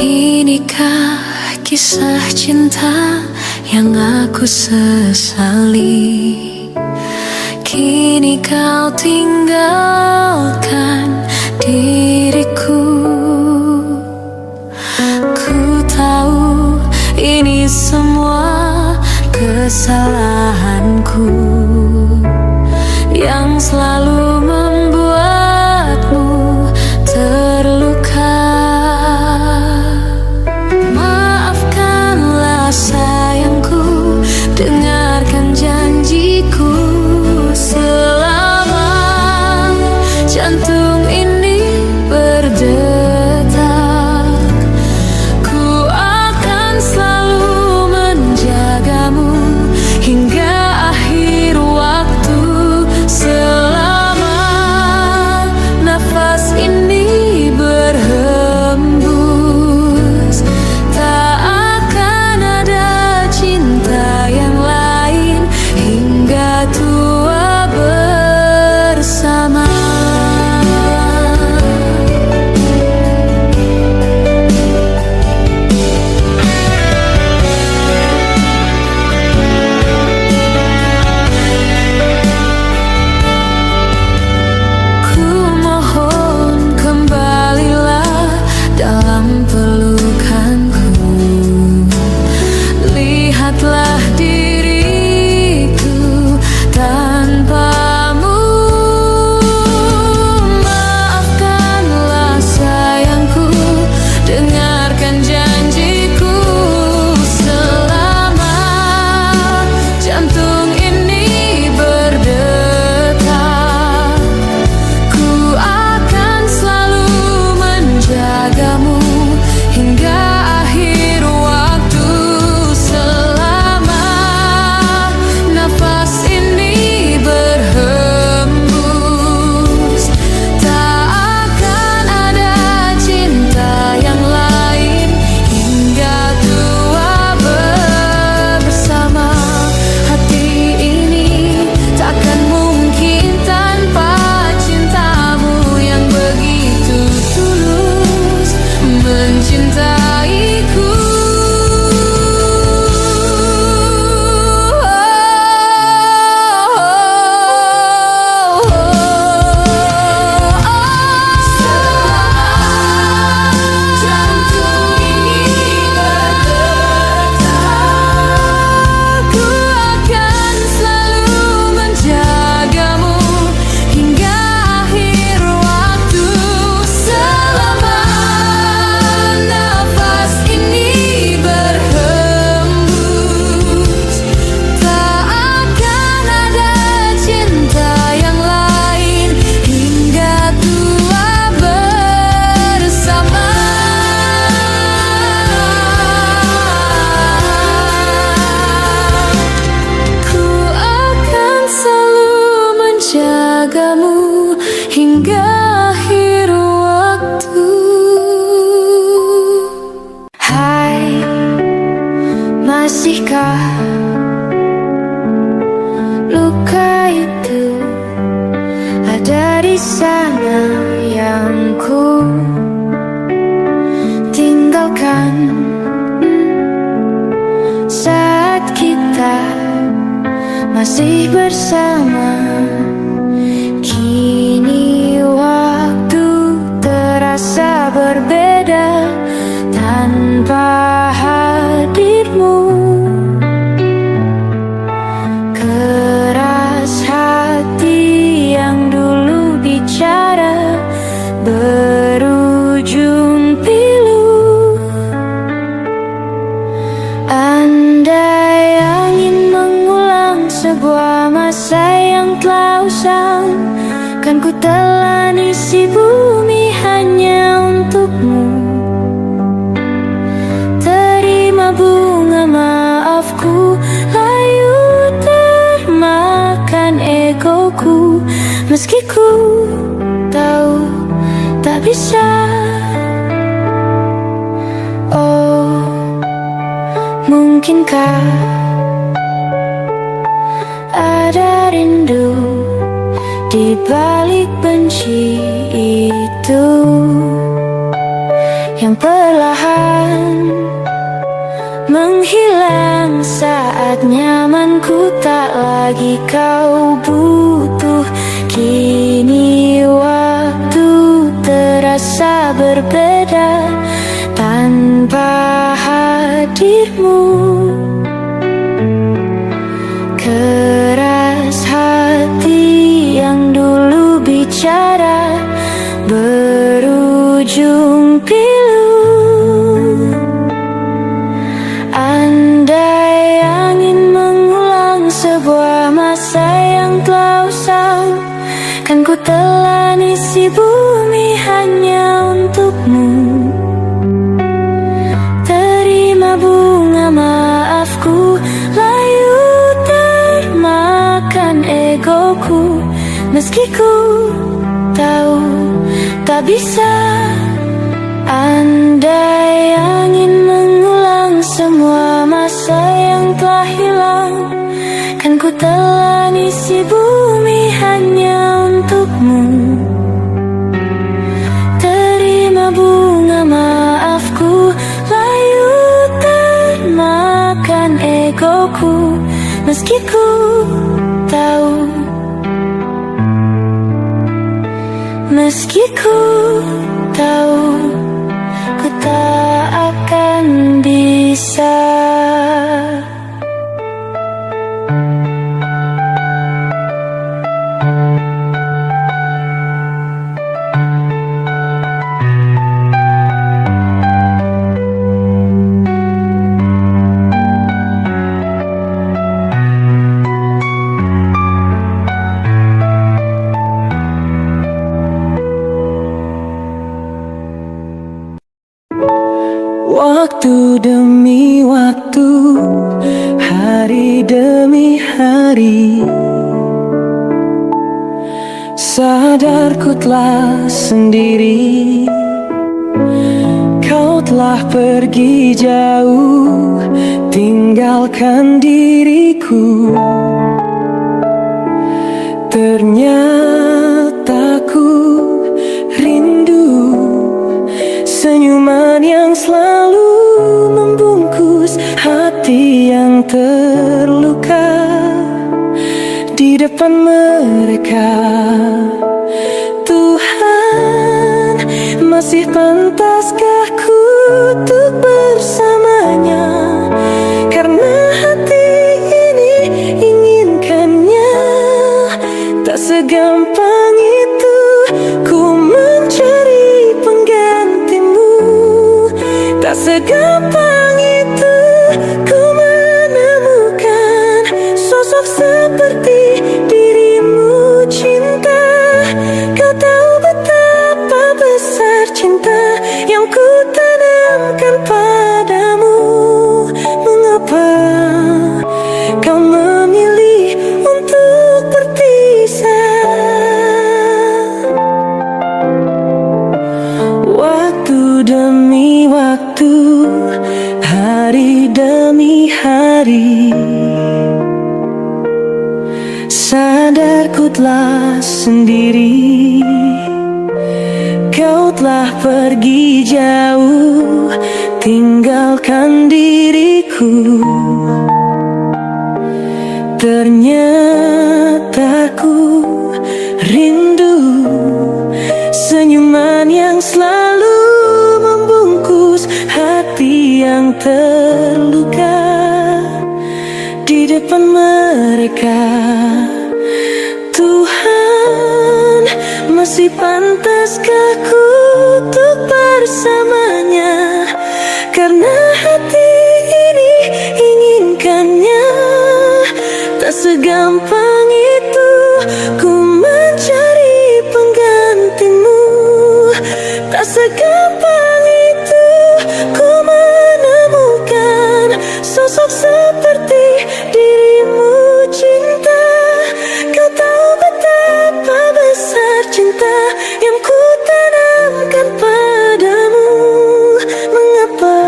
Inikah kisah cinta yang aku sesali? Kini kau tinggalkan diriku. Ku tahu ini semua kesalahanku yang selalu membuatmu terluka. Maafkanlah sayangku, dengarkan janjiku. Selama jantung ini berdetak, ku akan selalu menjagamu hingga akhir waktu. Selama nafas ini berhembus, tak akan ada cinta yang lain hingga tua bersama. Ku mohon kembalilah dalam pelukanku. Lihatlah diriku tanpamu. Maafkanlah sayangku, dengarkan janjiku. Selama jantung ini berdetak, ku akan selalu menjagamu hingga akhir waktu. Selama nafas ini berhembus, tak akan ada cinta yang lain hingga tua bersama. Hati ini takkan mungkin tanpa cintamu yang begitu tulus mencintaiku. Jantung ini berdetak, ku akan selalu menjagamu hingga akhir waktu. Selama nafas ini berhembus, tak akan ada cinta yang lain hingga tua bersama. Ku akan selalu menjagamu hingga akhir waktu. Hai, masihkah luka itu ada di sana yang ku tinggalkan saat kita masih bersama? Kini waktu terasa berbeda tanpa hadirmu. Keras hati yang dulu bicara berujung pilu. Andai angin mengulang sebuah masa yang telah usang, kan ku telan isi bumi hanya untukmu. Terima bunga maafku, layu termakan egoku. Meski ku tahu tak bisa. Oh, mungkinkah ada rindu di balik benci itu yang perlahan menghilang saat nyamanku tak lagi kau butuh. Kini waktu terasa berbeda tanpa hadirmu. Keras hati yang dulu bicara berujung pilu. Andai angin mengulang sebuah masa yang telah usang, kan ku telan isi bumi hanya untukmu. Terima bunga maafku, layu termakan egoku. Meski ku tahu tak bisa. Andai angin mengulang semua masa yang telah hilang, kan ku telan isi bumi hanya untukmu. Terima bunga maafku, layu termakan egoku. Meski ku tahu, meski ku tahu, ku tak akan bisa. Waktu demi waktu, hari demi hari, sadarku telah sendiri. Kau telah pergi jauh, tinggalkan diriku. Ternyata ku rindu senyuman yang selalu membungkus hati yang terluka di depan mereka. Tuhan, masih pantaskah ku untuk bersamanya? Karena hati ini inginkannya. Tak segampang itu ku mencari penggantimu. Tak segampang itu ku menemukan sosok seperti dirimu. Cinta, kau tahu betapa besar cinta yang ku tanamkan padamu. Mengapa kau memilih untuk berpisah? Waktu demi waktu, hari demi hari, sadarku telah sendiri. Kau telah pergi jauh, tinggalkan diriku. Ternyata ku rindu senyuman yang selalu membungkus hati yang terluka di depan mereka. Tuhan, masih pantaskah ku untuk bersamanya? Karena hati ini inginkannya. Tak segampang itu ku mencari penggantimu. Tak segampang itu ku menemukan sosok seperti dirimu. Cinta, kau tahu betapa besar cinta yang ku tanamkan padamu. Mengapa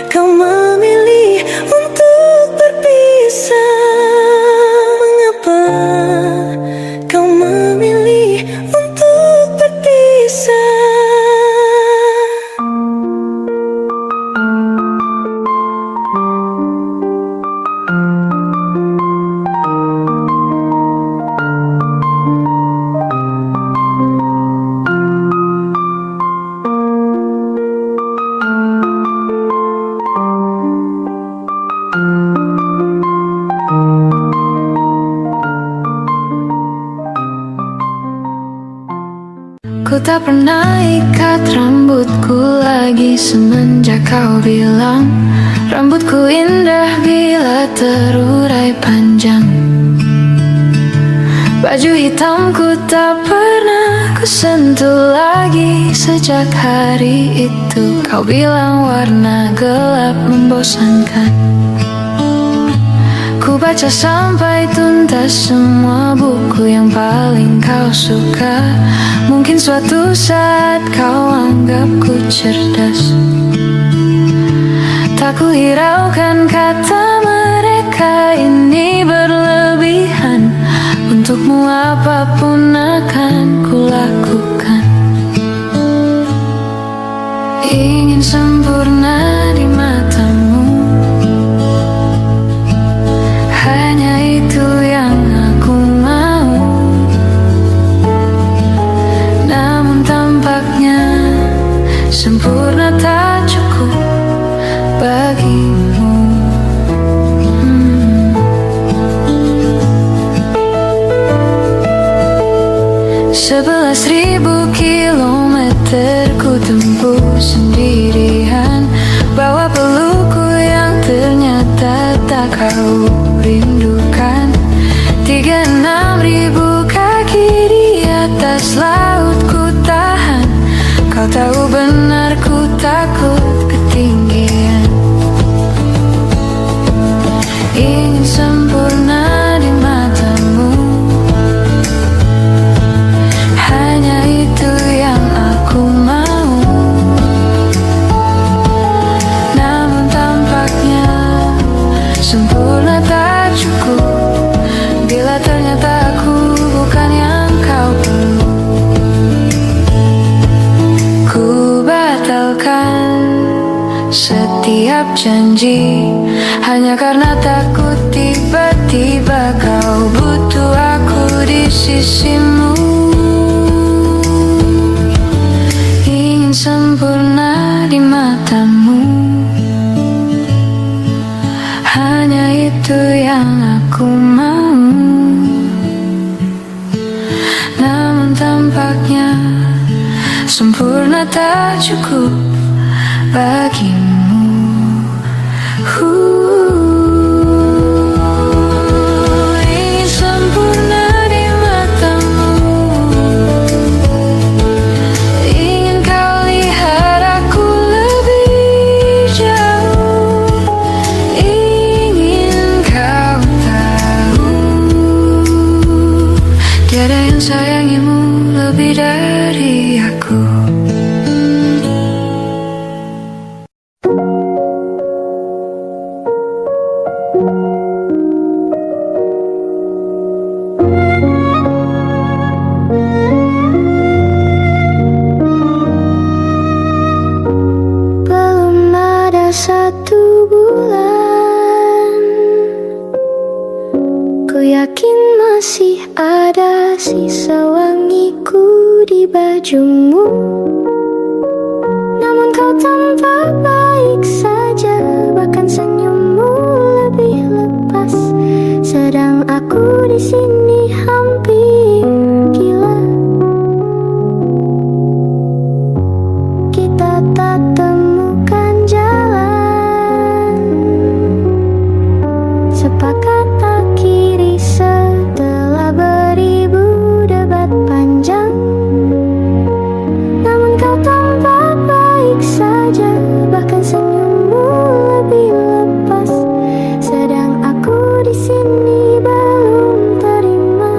kau memilih untuk berpisah? Mengapa kau memilih untuk berpisah? Ku tak pernah ikat rambutku lagi semenjak kau bilang rambutku indah bila terurai panjang. Baju hitamku tak pernah ku sentuh lagi sejak hari itu. Kau bilang warna gelap membosankan. Ku baca sampai tuntas semua buku yang paling kau suka. Mungkin suatu saat kau anggapku cerdas. Tak ku hiraukan kata mereka ini berlebihan. Untukmu apapun akan ku lakukan. Ingin sempurna di matamu, hanya itu yang aku mau. Namun tampaknya sempurna tak cukup bagimu. 11.000 kilometer ku tempuh sendirian, bawa pelukku yang ternyata tak kau rindukan. 36.000 kaki di atas laut ku tahan. Kau tahu benar ku takut ketinggian. Ingin sempurna di matamu, hanya itu yang aku mau. Namun tampaknya sempurna tak cukup bila ternyata aku bukan yang kau perlu. Ku batalkan setiap janji hanya karena takut tiba-tiba kau butuh aku di sisimu. Ingin sempurna di matamu, hanya itu yang aku mau. Namun tampaknya sempurna tak cukup bagimu. Ingin sempurna di matamu, ingin kau lihat aku lebih jauh, ingin kau tahu tiada yang sayangimu lebih dari aku. Belum ada 1 bulan, ku yakin masih ada sisa wangiku di bajumu. Namun kau tampak baik saja, bahkan senyummu lebih lepas. Sedang aku di sini hampir gila. Kita tak temukan jalan, sepakat akhiri setelah beribu debat panjang. Namun kau tampak baik saja, bahkan senyummu lebih lepas. Sedang aku di sini belum terima.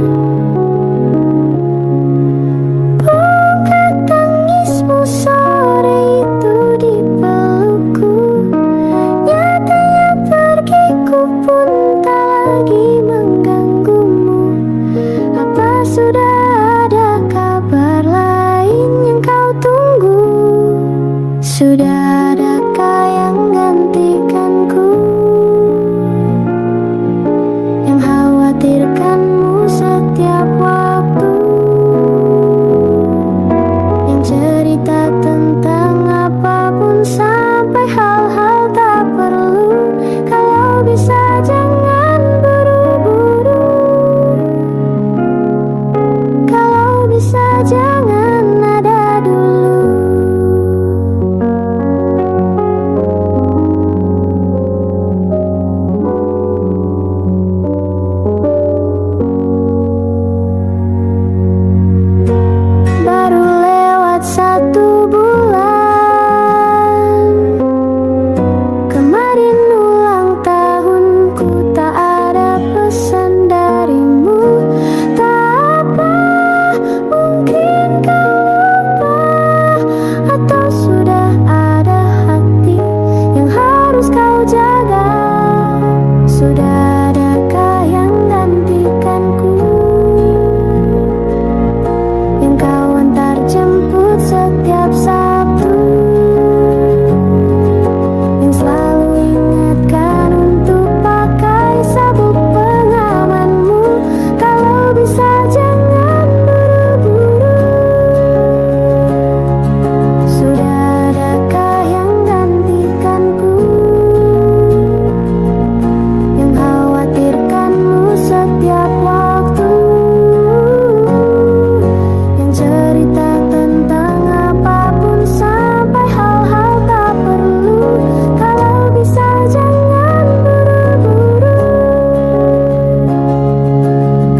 cerita tentang apapun sampai hal-hal tak perlu. Kalau bisa jangan buru-buru.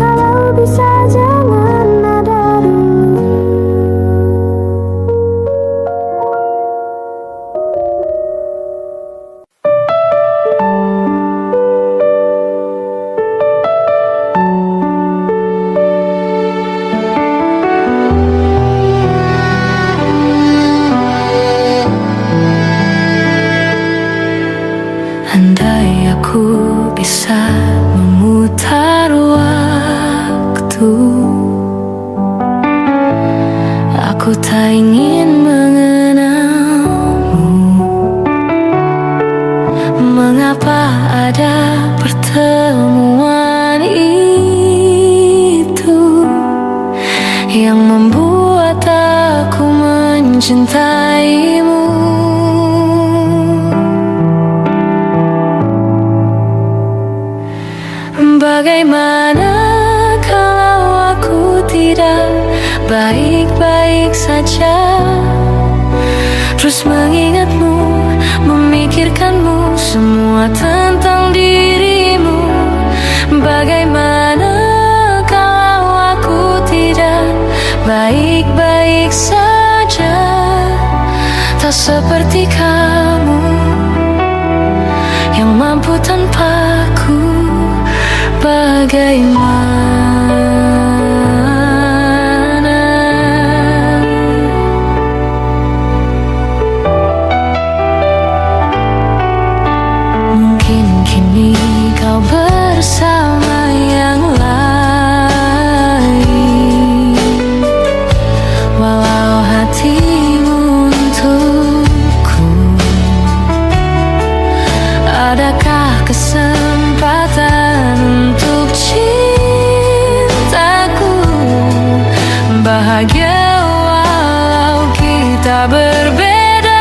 Kalau bisa jangan ada dulu. Andai aku bisa memutar waktu, aku tak ingin mengenalmu. Mengapa ada pertemuan itu yang membuat aku mencintaimu? Bagaimana kalau aku tidak baik-baik saja, terus mengingatmu, memikirkanmu, semua tentang dirimu? Bagaimana kalau aku tidak baik-baik saja, tak seperti kamu yang mampu tanpaku? Bagaimana? Mungkin kini kau bersama yang lain, walau hatimu untukku. Adakah kesempatan untuk cintaku bahagia walau kita berbeda?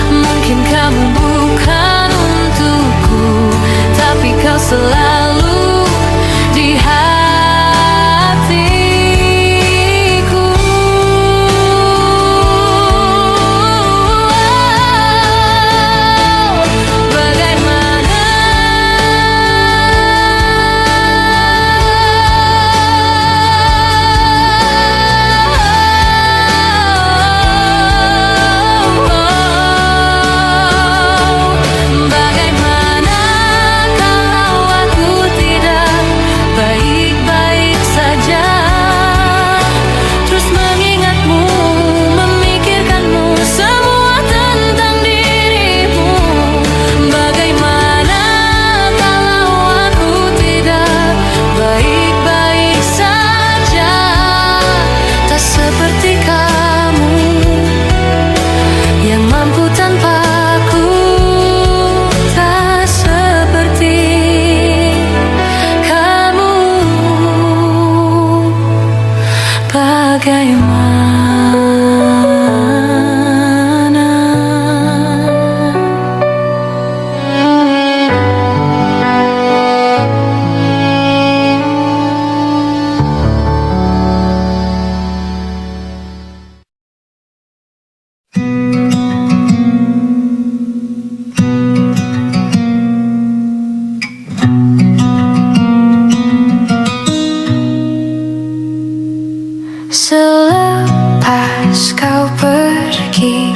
Mungkin kamu bukan untukku, tapi kau selalu di hatiku. Bagaimana? Bagaimana kalau aku tidak baik-baik saja, terus mengingatmu, memikirkanmu, semua tentang dirimu? Bagaimana kalau aku tidak baik-baik saja, tak seperti kamu yang mampu tanpaku? Tak seperti kamu. Bagaimana? Selepas kau pergi,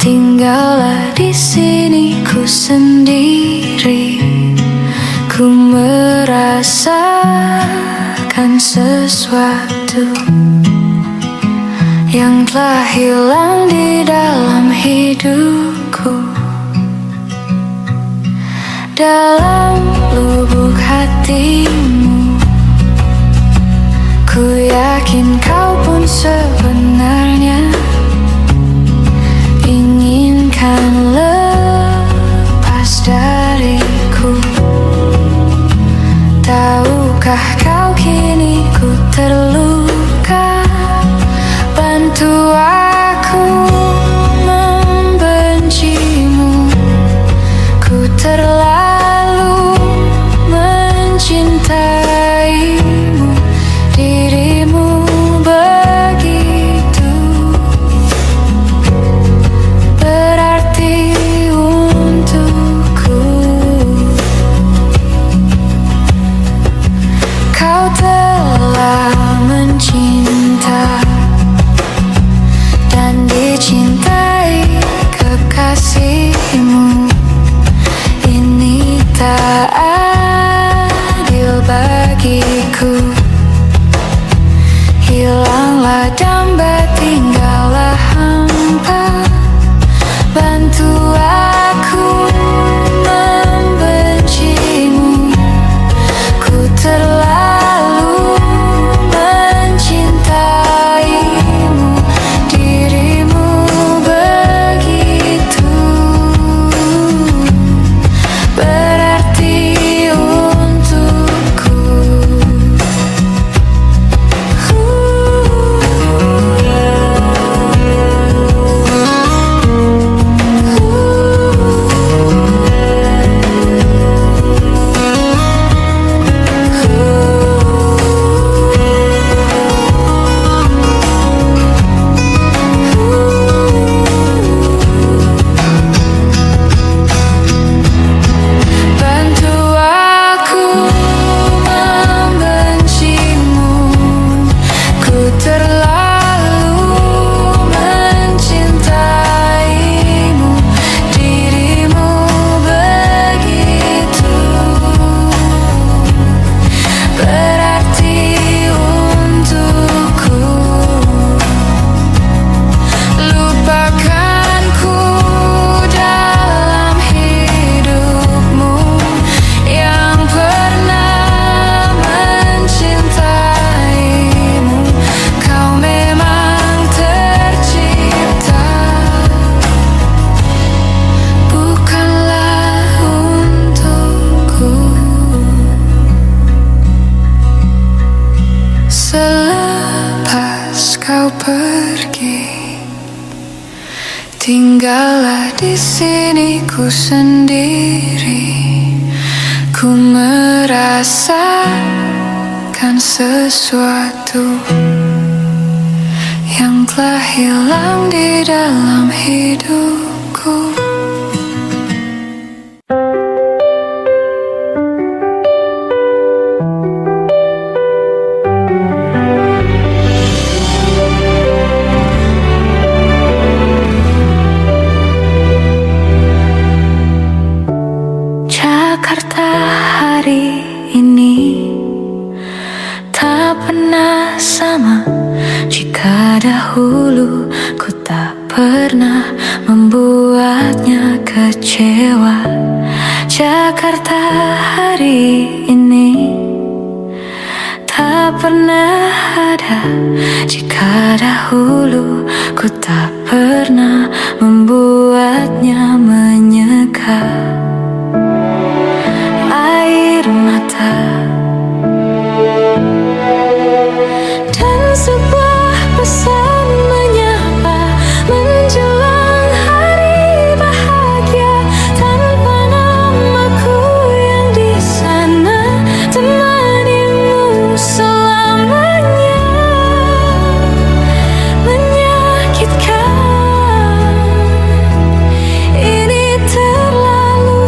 tinggallah di sini ku sendiri. Ku merasakan sesuatu yang telah hilang di dalam hidupku. Dalam lubuk hatimu, ku yakin kau pun sebenarnya inginkan lepas dariku. Tak Tahukah kau kini ku terluka? Bantu aku membencimu. Ku terlalu mencintaimu. Dirimu begitu berarti untukku. Kau telah mencinta dan dicintai kekasihmu. Ini tak adil bagiku. Hilanglah damba, tinggallah hampa. Bantu aku membencimu. Ku terlalu mencintaimu. Dirimu begitu berarti untukku. Bantu aku membencimu. Ku terlalu mencintaimu. Dirimu begitu berarti untukku. Lupakanku dalam hidupmu yang pernah mencintaimu. Kau memang tercipta bukanlah untukku. Selepas kau pergi, tinggallah di sini ku sendiri. Ku merasakan sesuatu yang telah hilang di dalam hidupku. Jakarta hari ini tak pernah sama. Jika dahulu ku tak pernah membuatnya kecewa. Jakarta hari ini tak pernah ada. Jika dahulu ku tak pernah membuatnya menyeka. Air mata dan sebuah pesan menyapa menjelang hari bahagia. Tanpa namaku yang di sana, temanimu selamanya. Menyakitkan, ini terlalu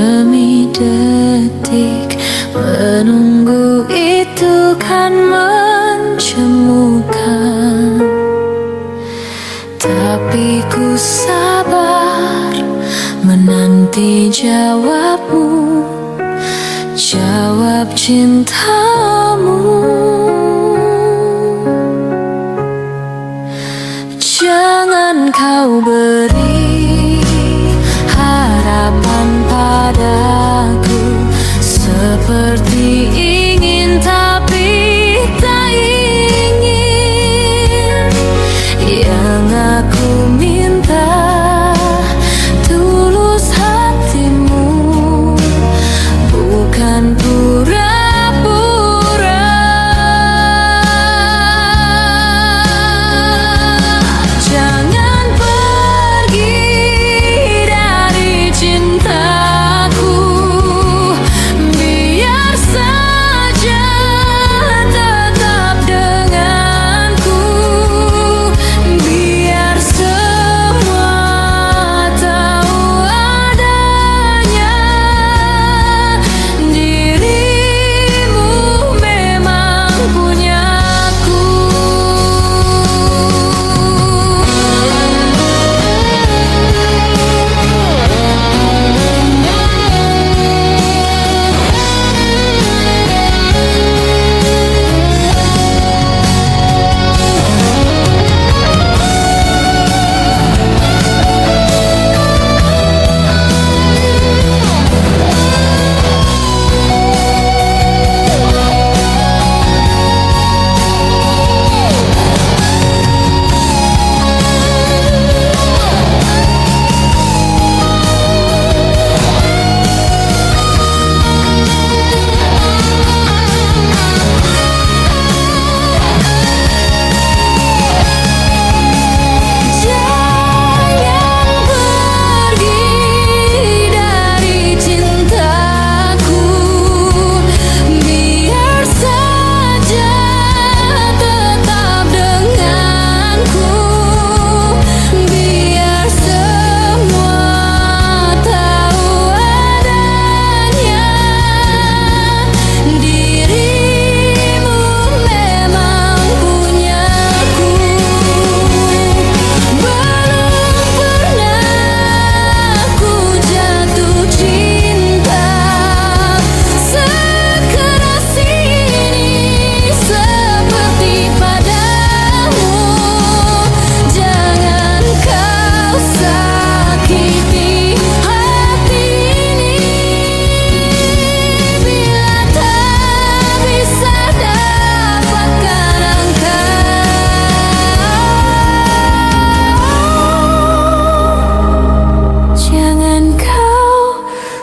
demi detik menunggu itu kan mencemukan. Tapi ku sabar menanti jawabmu, jawab cintamu. Jangan kau beri harapan padaku seperti ingin tapi tak ingin. Yang aku minta tulus hatimu, bukan pura-pura. Jangan pergi dari cintaku, biar saja tetap denganku, biar semua tahu adanya dirimu memang punyaku.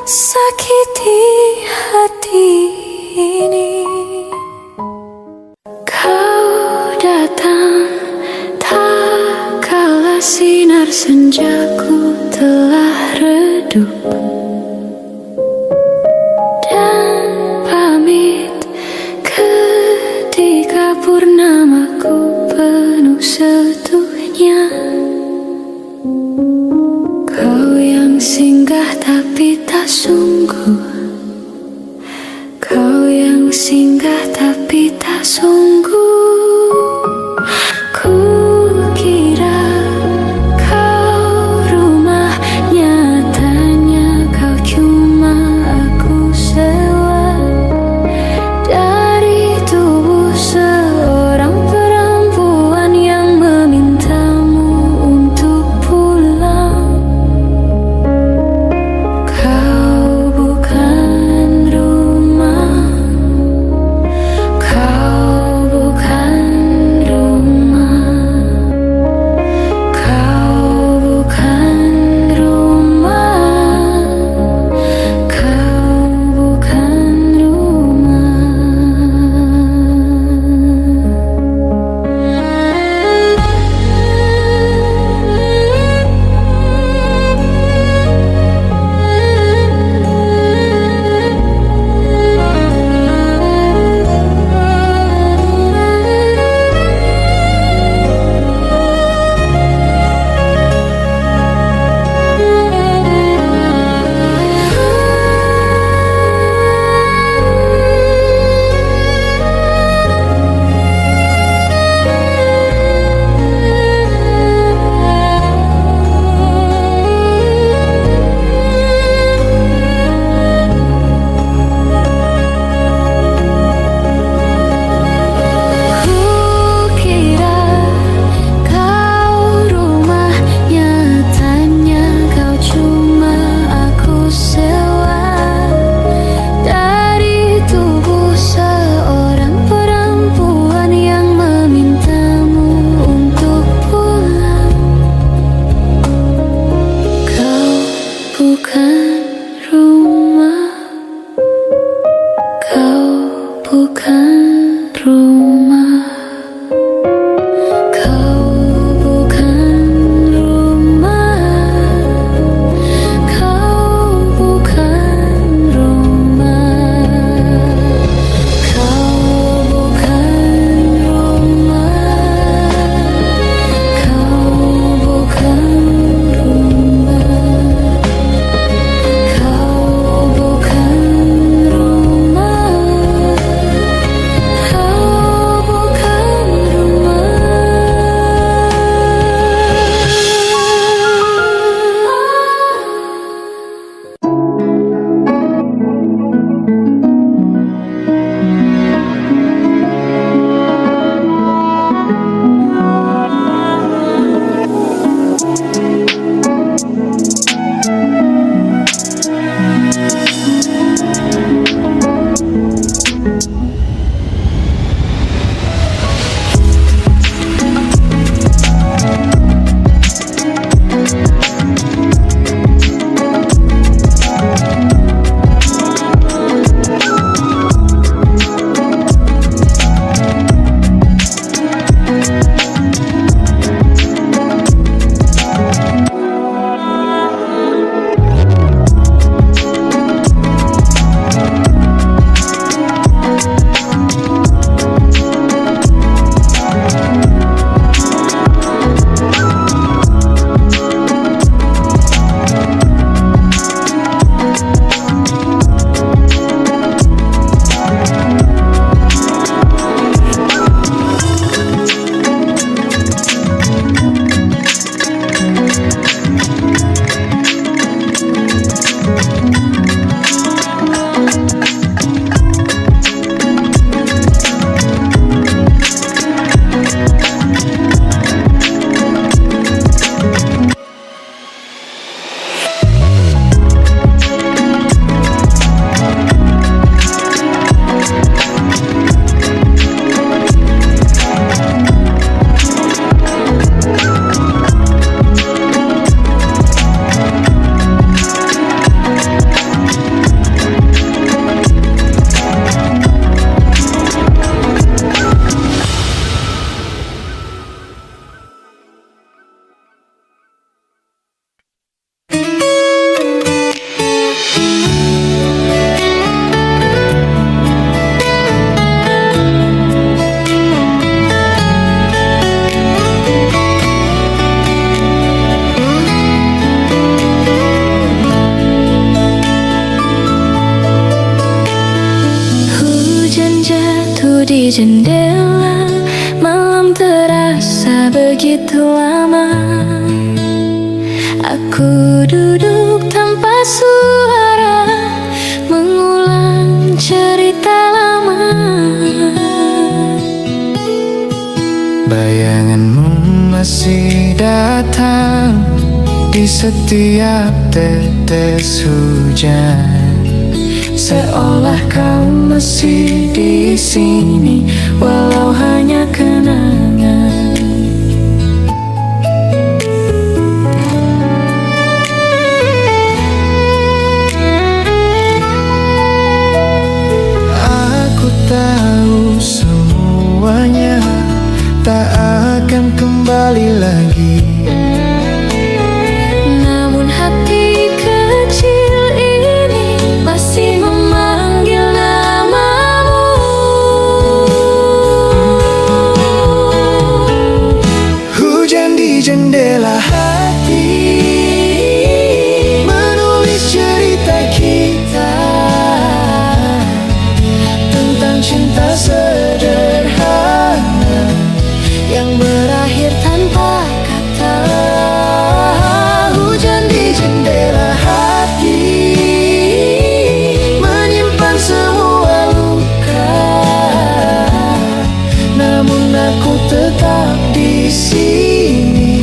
Sakiti hati ini. Kau datang tak kala sinar senjaku telah redup, dan pamit ketika purnamaku penuh seutuhnya. Kau yang singgah tapi tak sungguh, kau yang singgah tapi tak sungguh. Kukira kau rumah, nyatanya kau cuma aku sewa dari tubuh seorang perempuan yang memintamu untuk pulang. Kau bukan rumah, kau bukan di jendela, malam terasa begitu lama. Aku duduk tanpa suara, mengulang cerita lama. Bayanganmu masih datang di setiap tetes hujan, seolah kau masih di sini, walau hanya kenangan. Aku tahu semuanya tak akan kembali lagi. Namun hati kecil ini masih memanggil namamu. Hujan di jendela hati menulis cerita kita tentang cinta sederhana yang berakhir tanpa kata. Hujan di jendela hati menyimpan semua luka, namun aku tetap di sini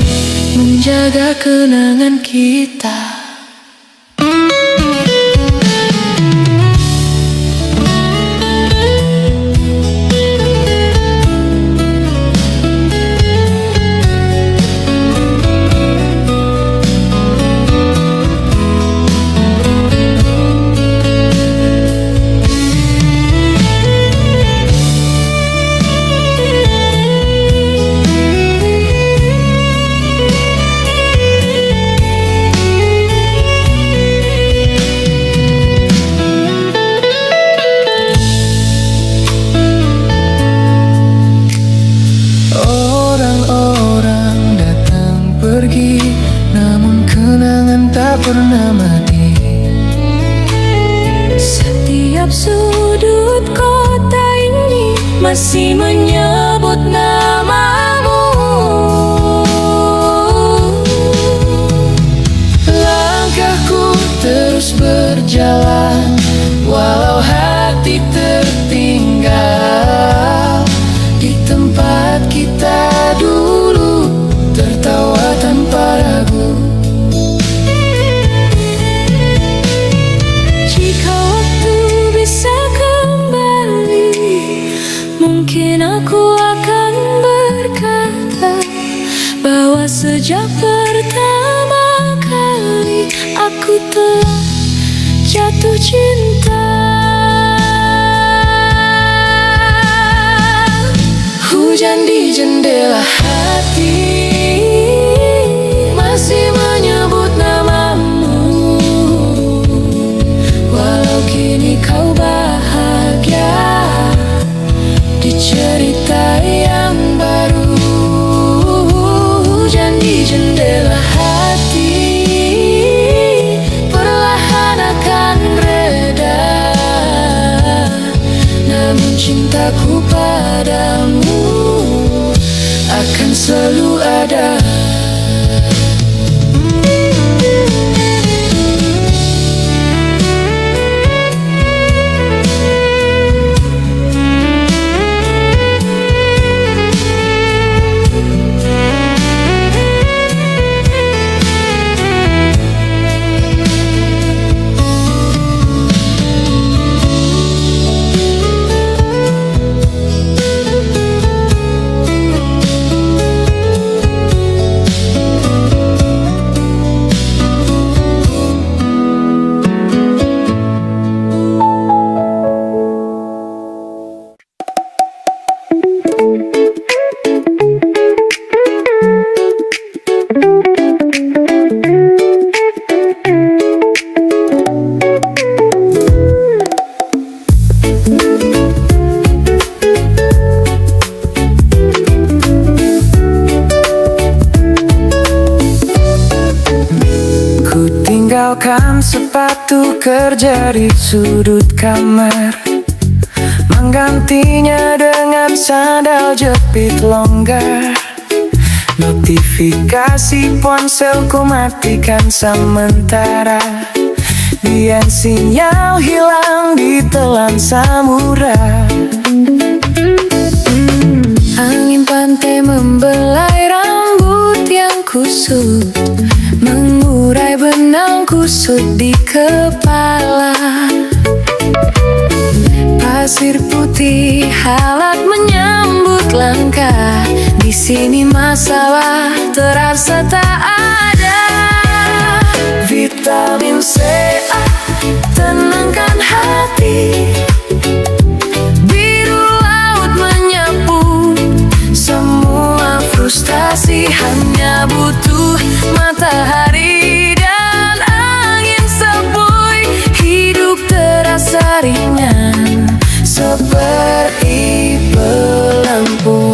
menjaga kenangan kita. Orang-orang datang pergi, namun kenangan tak pernah mati. Setiap sudut kota ini masih menyebut namamu. Langkahku terus berjalan, walau hati tertinggal di tempat kita dulu tertawa tanpa ragu. Jika waktu bisa kembali, mungkin aku akan berkata bahwa sejak pertama kali aku telah jatuh cinta. Hujan di jendela hati masih menyebut namamu, walau kini kau bahagia di cerita yang baru. Hujan di jendela hati perlahan akan reda, namun cintaku padamu akan selalu ada. Tinggalkan sepatu kerja di sudut kamar, menggantinya dengan sandal jepit longgar. Notifikasi ponselku matikan sementara, biar sinyal hilang ditelan samudra. Angin pantai membelai rambut yang kusut, mengurai benang kusut di kepala. Pasir putih halat menyambut langkah. Di sini masalah terasa tak ada. Vitamin C, tenangkan hati. Biru laut menyapu semua frustasi. Hanya butuh matahari dan angin sepoi. Hidup terasa ringan seperti pelampung.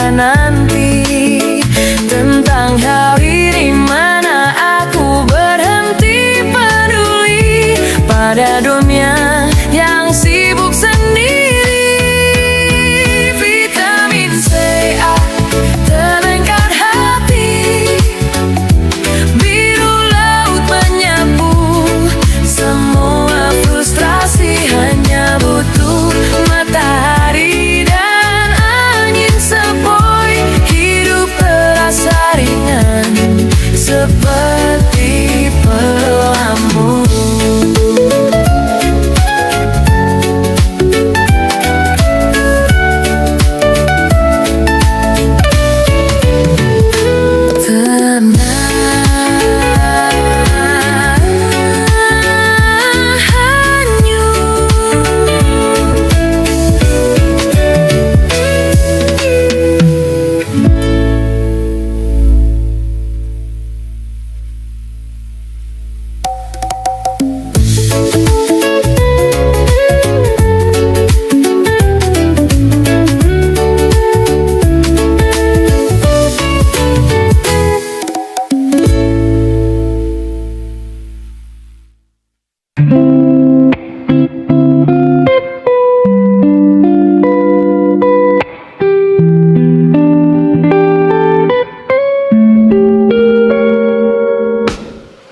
Nanti tentang hari di mana aku berhenti peduli pada dunia yang sibuk sendiri. Vitamin C, tenangkan hati. Biru laut menyapu semua frustrasi. Hanya butuh matahari dan angin sepoi. Hidup terasa ringan seperti pelampung.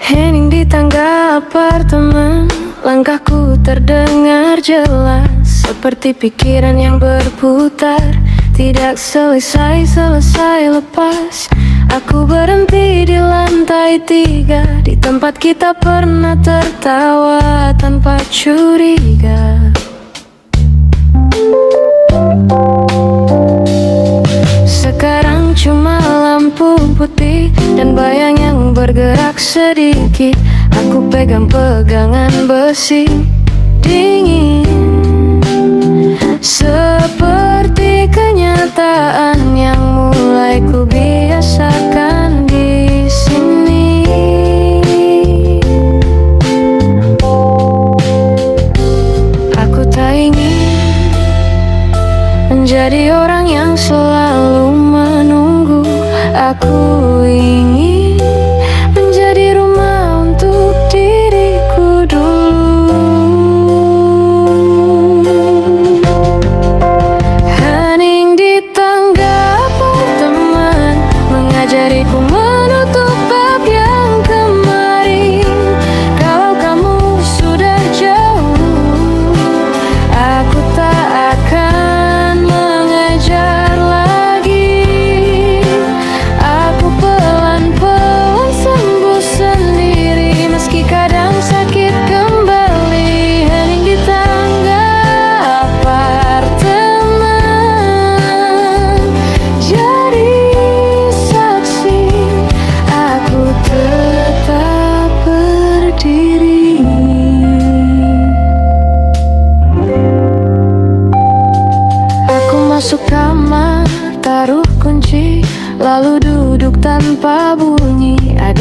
Hening di tangga apartemen, langkahku terdengar jelas seperti pikiran yang berputar, tidak selesai lepas. Aku berhenti di lantai 3, di tempat kita pernah tertawa tanpa curiga. Sekarang cuma lampu putih dan bayang yang bergerak sedikit. Aku pegang pegangan besi dingin, seperti kenyataan yang mulai ku biasakan di sini. Aku tak ingin menjadi orang yang selalu menunggu. Aku ingin menjadi rumah untuk diriku dulu. Hening di tangga apartemen mengajariku menutup bab yang kemarin. Kalau kamu sudah jauh, aku tak akan mengejar lagi. Aku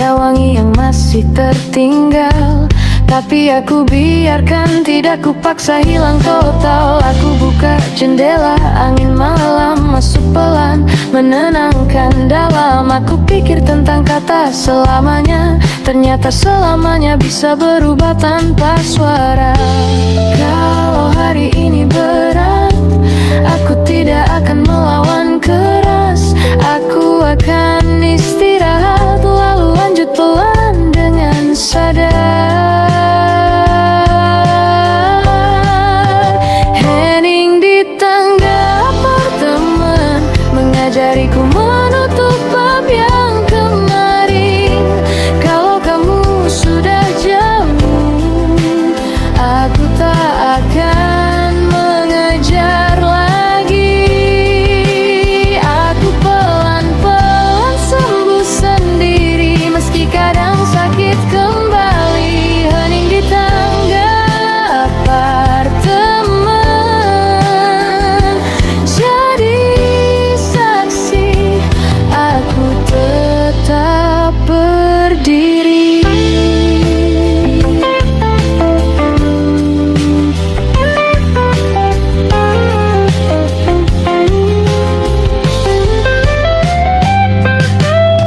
minyak wangi yang masih tertinggal. Tapi aku biarkan, tidak ku paksa hilang total. Aku buka jendela, angin malam masuk pelan, menenangkan dalam. Aku pikir tentang kata selamanya, ternyata selamanya bisa berubah tanpa suara. Kalau hari ini berat, aku tidak akan melawan keras. Aku akan istirahat, lalu lanjut pelan dengan sadar. Hening di tangga apartemen mengajariku menutup bab yang kemarin. Kalau kamu sudah jauh, aku tak akan mengejar lagi. Aku pelan-pelan sembuh sendiri, meski kadang sakit kembali. Hening di tangga apartemen, jadi saksi aku tetap berdiri.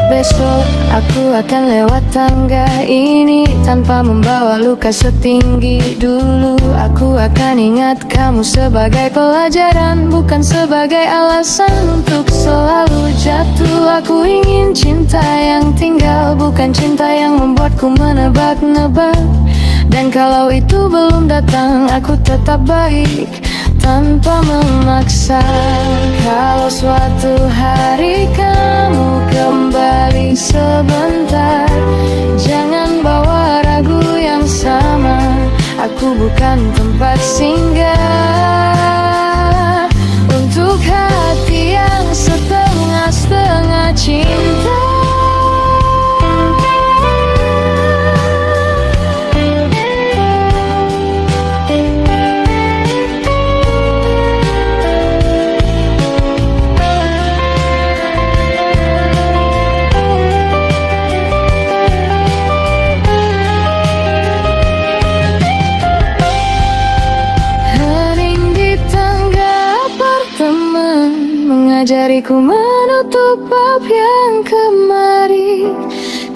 Besok aku akan lewat tangga ini tanpa membawa luka setinggi dulu. Aku akan ingat kamu sebagai pelajaran, bukan sebagai alasan untuk selalu jatuh. Aku ingin cinta yang tinggal, bukan cinta yang membuatku menebak-nebak. Dan kalau itu belum datang, aku tetap baik tanpa memaksa. Kalau suatu hari kamu kembali sebentar, jangan bawa ragu yang sama. Aku bukan tempat singgah untuk hati yang setengah-setengah cinta. Mengajariku menutup bab yang kemarin.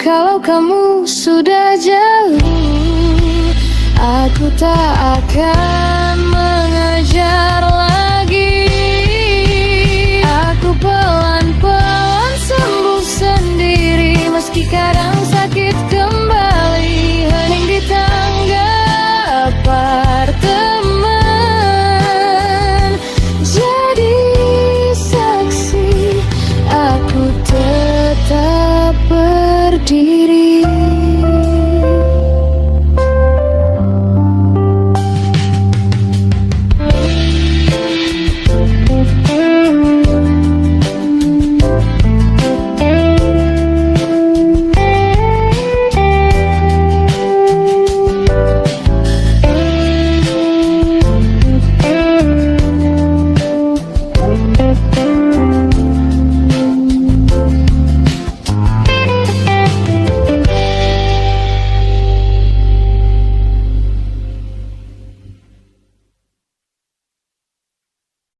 Kalau kamu sudah jauh, aku tak akan